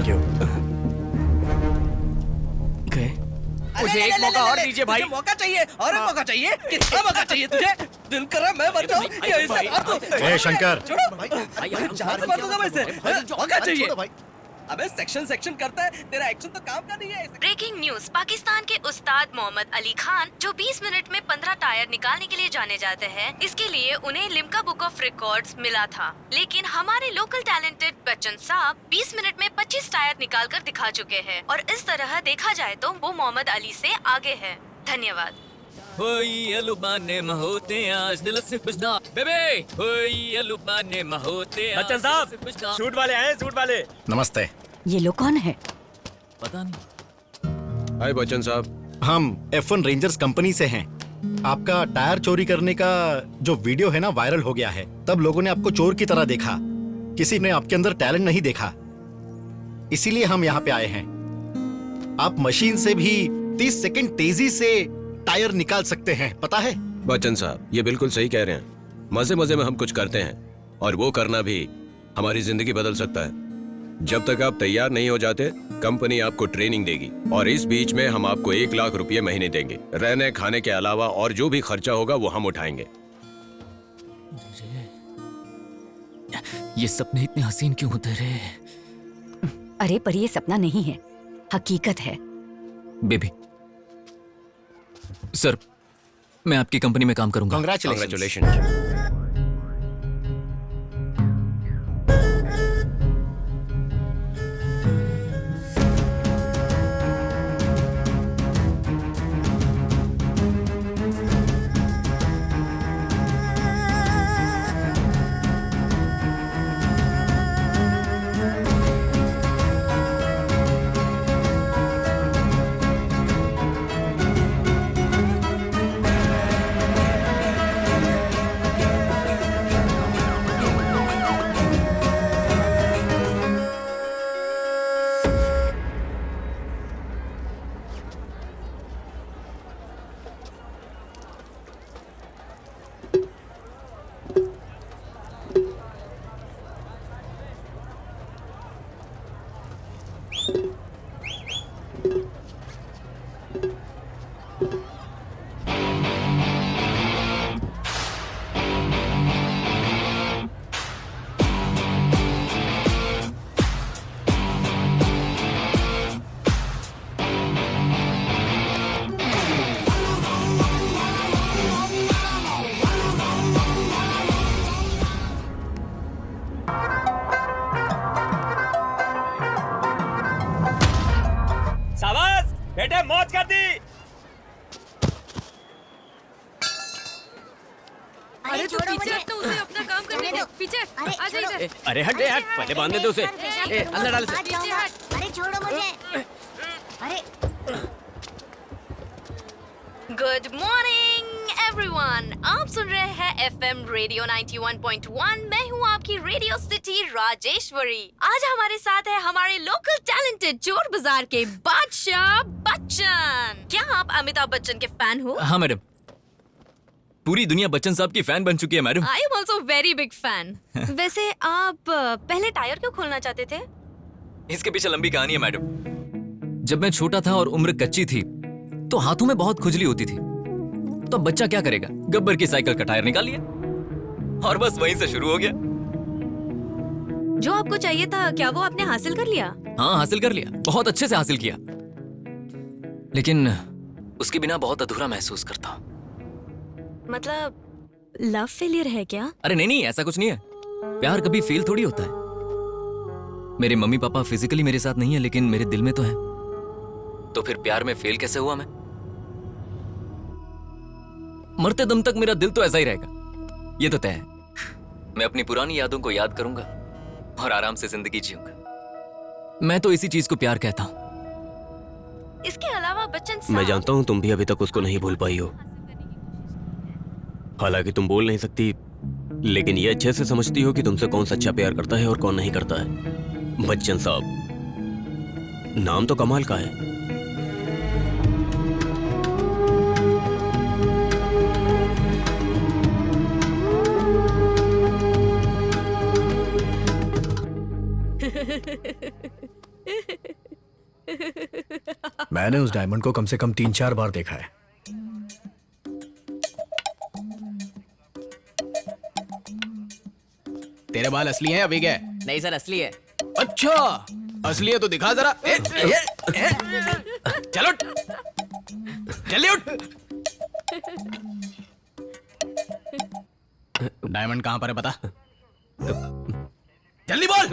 मुझे एक मौका और दीजिए भाई। मौका चाहिए और एक मौका चाहिए। कितना मौका चाहिए तुझे? दिल कर रहा मैं मर जाऊं। ये मार दो। ए शंकर, छोड़ो भाई, जान से मार दूंगा मैं इसे। मौका चाहिए। अबे सेक्शन करता है, तेरा एक्शन तो काम का नहीं है। ब्रेकिंग न्यूज, पाकिस्तान के उस्ताद मोहम्मद अली खान जो 20 मिनट में 15 टायर निकालने के लिए जाने जाते हैं, इसके लिए उन्हें लिम्का बुक ऑफ रिकॉर्ड्स मिला था। लेकिन हमारे लोकल टैलेंटेड बच्चन साहब 20 मिनट में 25 टायर निकाल कर दिखा चुके हैं और इस तरह देखा जाए तो वो मोहम्मद अली से आगे है। धन्यवाद। बच्चन साहब, शूट वाले आए, शूट वाले। नमस्ते। ये लोग कौन है? पता नहीं। हाय बच्चन साहब, हम F1 रेंजर्स कंपनी से हैं। आपका टायर चोरी करने का जो वीडियो है ना, वायरल हो गया है। तब लोगों ने आपको चोर की तरह देखा, किसी ने आपके अंदर टैलेंट नहीं देखा। इसीलिए हम यहाँ पे आए हैं। आप मशीन से भी 30 सेकंड तेजी से टायर निकाल सकते हैं, पता है? बच्चन साहब, ये बिल्कुल सही कह रहे हैं। मजे मजे में हम कुछ करते हैं और वो करना भी हमारी जिंदगी बदल सकता है। जब तक आप तैयार नहीं हो जाते, कंपनी आपको ट्रेनिंग देगी और इस बीच में हम आपको 1 लाख रुपए महीने देंगे। रहने खाने के अलावा और जो भी खर्चा होगा वो हम उठाएंगे। ये सपने इतने हसीन क्यों होते रहे? अरे पर ये सपना नहीं है, हकीकत है। बेबी सर, मैं आपकी कंपनी में काम करूंगा। Congratulations। अरे तो पीछे हट, तो उसे अपना काम करने दो। पीछे आ जा इधर। अरे हट हट, पहले बांधने दे उसे। अंदर डाल उसे। पीछे हट। अरे छोड़ो मुझे। अरे गुड मॉर्निंग एवरीवन, आप सुन रहे हैं एफएम रेडियो 91.1। मैं हूँ आपकी रेडियो सिटी राजेश्वरी। आज हमारे साथ है हमारे लोकल टैलेंटेड चोर बाजार के बादशाह बच्चन। क्या आप अमिताभ बच्चन के फैन हो? हाँ मैडम, पूरी दुनिया बच्चन साहब की फैन बन चुकी है madam. I am also very big fan. वैसे आप पहले टायर क्यों खोलना चाहते थे? इसके पीछे लंबी कहानी है मैडम। जब मैं छोटा था और उम्र कच्ची थी तो हाथों में बहुत खुजली होती थी, तो बच्चा क्या करेगा, गब्बर की साइकिल का टायर निकाल लिया और बस वहीं से शुरू हो गया। जो आपको चाहिए था क्या वो आपने हासिल कर लिया? हाँ हासिल कर लिया, बहुत अच्छे से हासिल किया, लेकिन उसके बिना बहुत अधूरा महसूस करता हूँ। मतलब लव फेलियर है क्या? अरे नहीं नहीं, ऐसा कुछ नहीं है। प्यार कभी फेल थोड़ी होता है। मेरे मम्मी पापा फिजिकली मेरे साथ नहीं है, लेकिन मेरे दिल में तो है। तो फिर प्यार में फेल कैसे हुआ मैं? मरते दम तक मेरा दिल तो ऐसा ही रहेगा, ये तो तय है। मैं अपनी पुरानी यादों को याद करूंगा और आराम से जिंदगी जीऊंगा। मैं तो इसी चीज को प्यार कहता हूं। इसके अलावा बच्चन मैं जानता हूँ तुम भी अभी तक उसको नहीं भूल पाई हो। हालांकि तुम बोल नहीं सकती, लेकिन ये अच्छे से समझती हो कि तुमसे कौन सच्चा प्यार करता है और कौन नहीं करता है। बच्चन साहब, नाम तो कमाल का है। मैंने उस डायमंड को कम से कम 3-4 बार देखा है। तेरे बाल असली हैं अभी गए? नहीं सर, असली है। अच्छा असली है तो दिखा जरा। चलो जल्दी उठ। डायमंड कहाँ पर है बता, जल्दी बोल।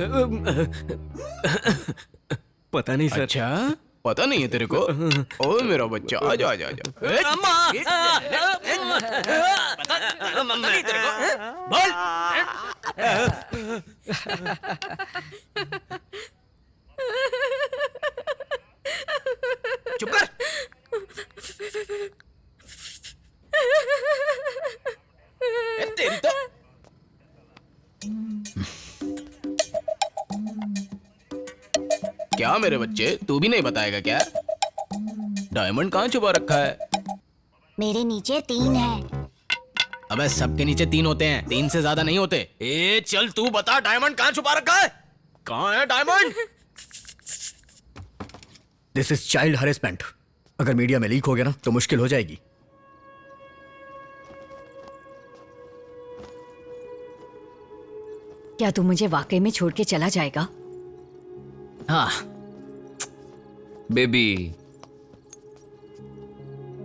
पता नहीं सर। अच्छा पता नहीं है तेरे को? ओ मेरा बच्चा, आजा आजा आजा। बोल। चुप कर। तेरी तो क्या मेरे बच्चे, तू भी नहीं बताएगा क्या? डायमंड कहाँ छुपा रखा है? मेरे नीचे 3 है। अबे सबके नीचे 3 होते हैं, 3 से ज्यादा नहीं होते। ए चल तू बता, डायमंड कहाँ छुपा रखा है? कहाँ है diamond? This is child harassment. अगर मीडिया में लीक हो गया ना तो मुश्किल हो जाएगी। क्या तू मुझे वाकई में छोड़ के चला जाएगा? हाँ बेबी,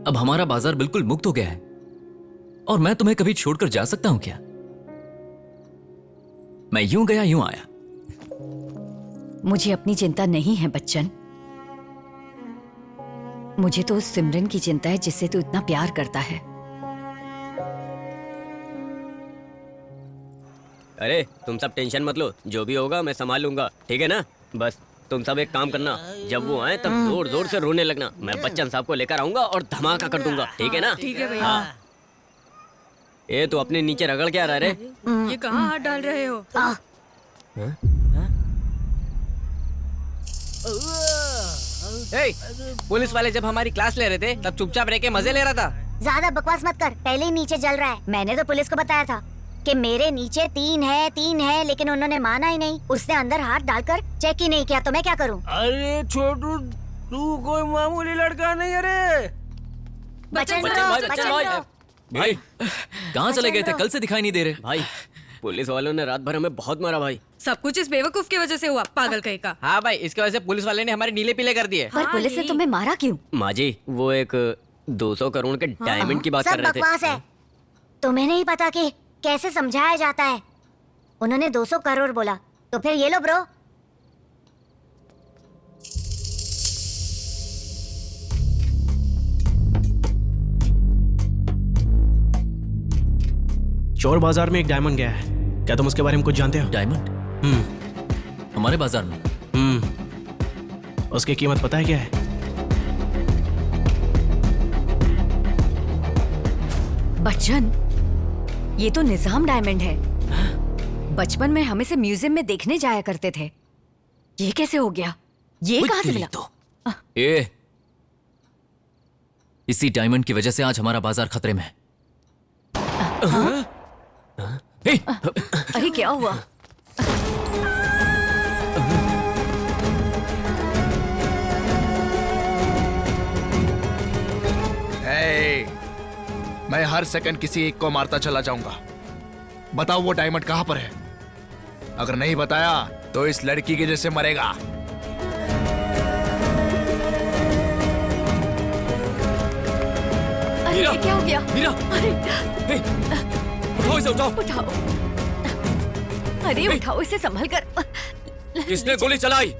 अब हमारा बाजार बिल्कुल मुक्त हो गया है और मैं तुम्हें कभी छोड़कर जा सकता हूं क्या? मैं यूं गया यूं आया। मुझे अपनी चिंता नहीं है बच्चन, मुझे तो उस सिमरन की चिंता है जिससे तू इतना प्यार करता है। अरे तुम सब टेंशन मत लो, जो भी होगा मैं संभाल लूंगा, ठीक है ना? बस तुम सब एक काम करना, जब वो आए तब जोर जोर से रोने लगना। मैं बच्चन साहब को लेकर आऊंगा और धमाका कर दूंगा, ठीक है ना? ठीक है भैया। हाँ। ये तो अपने नीचे रगड़ क्या रहा रे? ये कहाँ हाथ डाल रहे हो? पुलिस वाले जब हमारी क्लास ले रहे थे तब चुपचाप रह के मजे ले रहा था। ज्यादा बकवास मत कर, पहले ही नीचे जल रहा है। मैंने तो पुलिस को बताया था कि मेरे नीचे 3 है, लेकिन उन्होंने माना ही नहीं। उसने अंदर हाथ डालकर चेक ही नहीं किया, तो मैं क्या करूं? अरे छोटू, तू कोई मामूली लड़का नहीं है रे। बच्चन भाई कहाँ चले गए थे? कल से दिखाई नहीं दे रहे। भाई पुलिस वालों ने रात भर हमें बहुत मारा भाई। सब कुछ इस बेवकूफ की वजह से हुआ, पागल कहीं का। हाँ भाई, इसके वजह से पुलिस वाले ने हमारे नीले पीले कर दिए। पर पुलिस ने तुम्हें मारा क्यों? माँ जी, वो एक 200 करोड़ के डायमंड की बात कर सब रहे थे। बकवास है। तुम्हें नहीं पता कि कैसे समझाया जाता है। उन्होंने 200 करोड़ बोला, तो फिर ये लो ब्रो। चोर बाजार में एक डायमंड गया है, क्या तुम उसके बारे में कुछ जानते हो? डायमंड? हमारे बाजार में? उसकी कीमत पता है क्या है? बच्चन, ये तो निजाम डायमंड है। बचपन में हम इसे म्यूजियम में देखने जाया करते थे। ये कैसे हो गया? ये कहां से मिला? इसी डायमंड की वजह से आज हमारा बाजार खतरे में है। अरे क्या हुआ? मैं हर सेकंड किसी एक को मारता चला जाऊंगा। बताओ वो डायमंड कहां पर है? अगर नहीं बताया तो इस लड़की के जैसे मरेगा। अरे ये क्या हो गया? मीरा! उठाओ इसे, उठाओ। उठाओ। अरे उठाओ इसे, संभल कर। किसने गोली चलाई?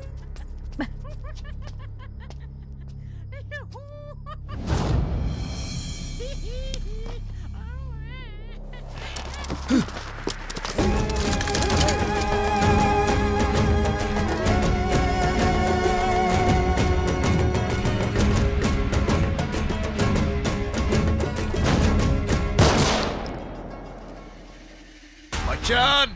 बच्चन!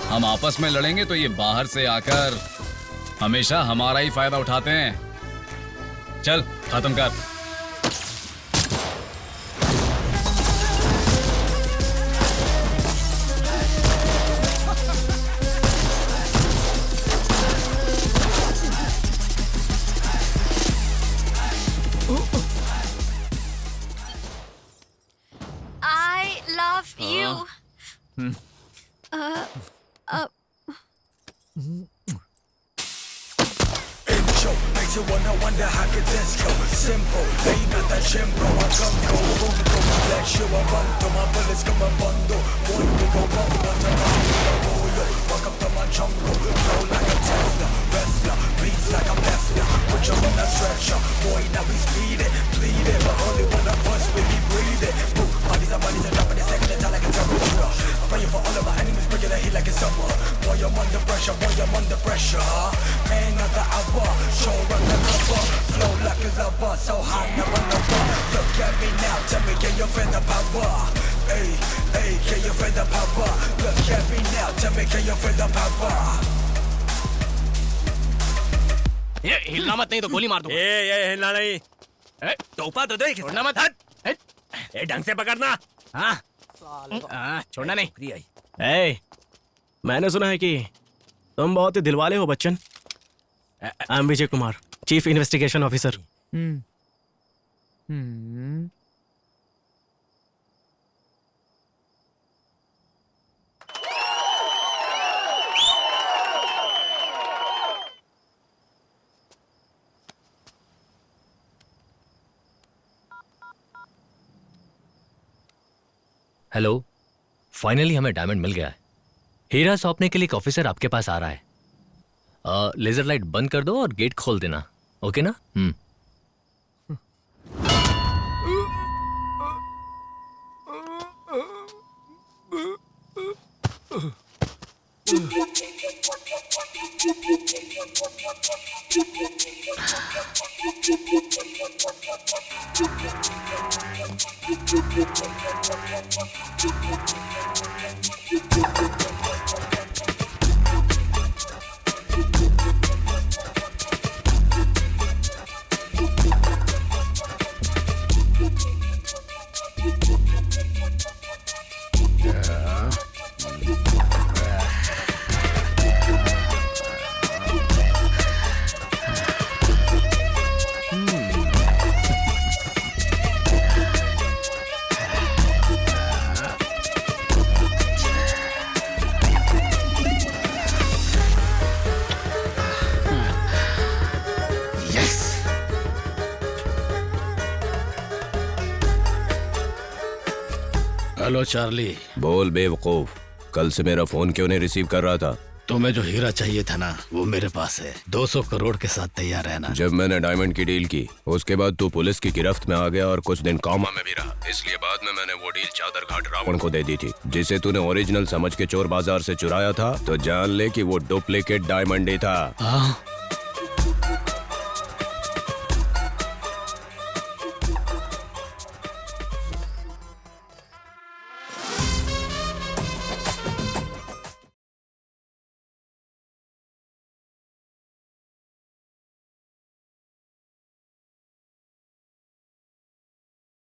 हम आपस में लड़ेंगे तो ये बाहर से आकर हमेशा हमारा ही फायदा उठाते हैं। चल खत्म कर। I love you. Makes you wanna wonder how could this go simple. They not that chimpo. I come go boom boom splash you a run to my bullets come a bundle. One we go bumbo to my yo. Walk up to my jungle, flow like a Tesla, wrestler, beats like a wrestler. Put you on a stretcher, boy now we speeding, bleeding, but only when I first really breathe it. Boom, bodies are dropping a second attack like a temperature. I'm praying for all of my enemies, bringing the heat like it's summer. Boy I'm under pressure, boy I'm under pressure. Man of the hour, show run the cover, flow like a lover, so high never lower. Look at me now, tell me can you feel the power? Hey, hey, can you feel the power? Look at me now, tell me can you feel the power? ये हिलना मत, नहीं तो गोली मार दूंगा। ये हिलना नहीं। टोपा तो दे, छोड़ना मत। ये ढंग से पकड़ना। हाँ, छोड़ना नहीं। ए, मैंने सुना है कि तुम बहुत ही दिलवाले हो Bachchan. I am Vijay Kumar, chief investigation officer. Hello, finally हमें डायमंड मिल गया है। हीरा सौंपने के लिए एक ऑफिसर आपके पास आ रहा है। लेजर लाइट बंद कर दो और गेट खोल देना, ओके ना? Hello Charlie. बोल बेवकूफ, कल से मेरा फोन क्यों नहीं रिसीव कर रहा था? तुम्हें जो हीरा चाहिए था ना, वो मेरे पास है। 200 करोड़ के साथ तैयार रहना। जब मैंने डायमंड की डील की उसके बाद तू पुलिस की गिरफ्त में आ गया और कुछ दिन कॉमा में भी रहा, इसलिए बाद में मैंने वो डील चादर घाट रावण को दे दी थी, जिसे तूने ओरिजिनल समझ के चोर बाजार से चुराया था। तो जान ले कि वो डुप्लीकेट डायमंड ही था।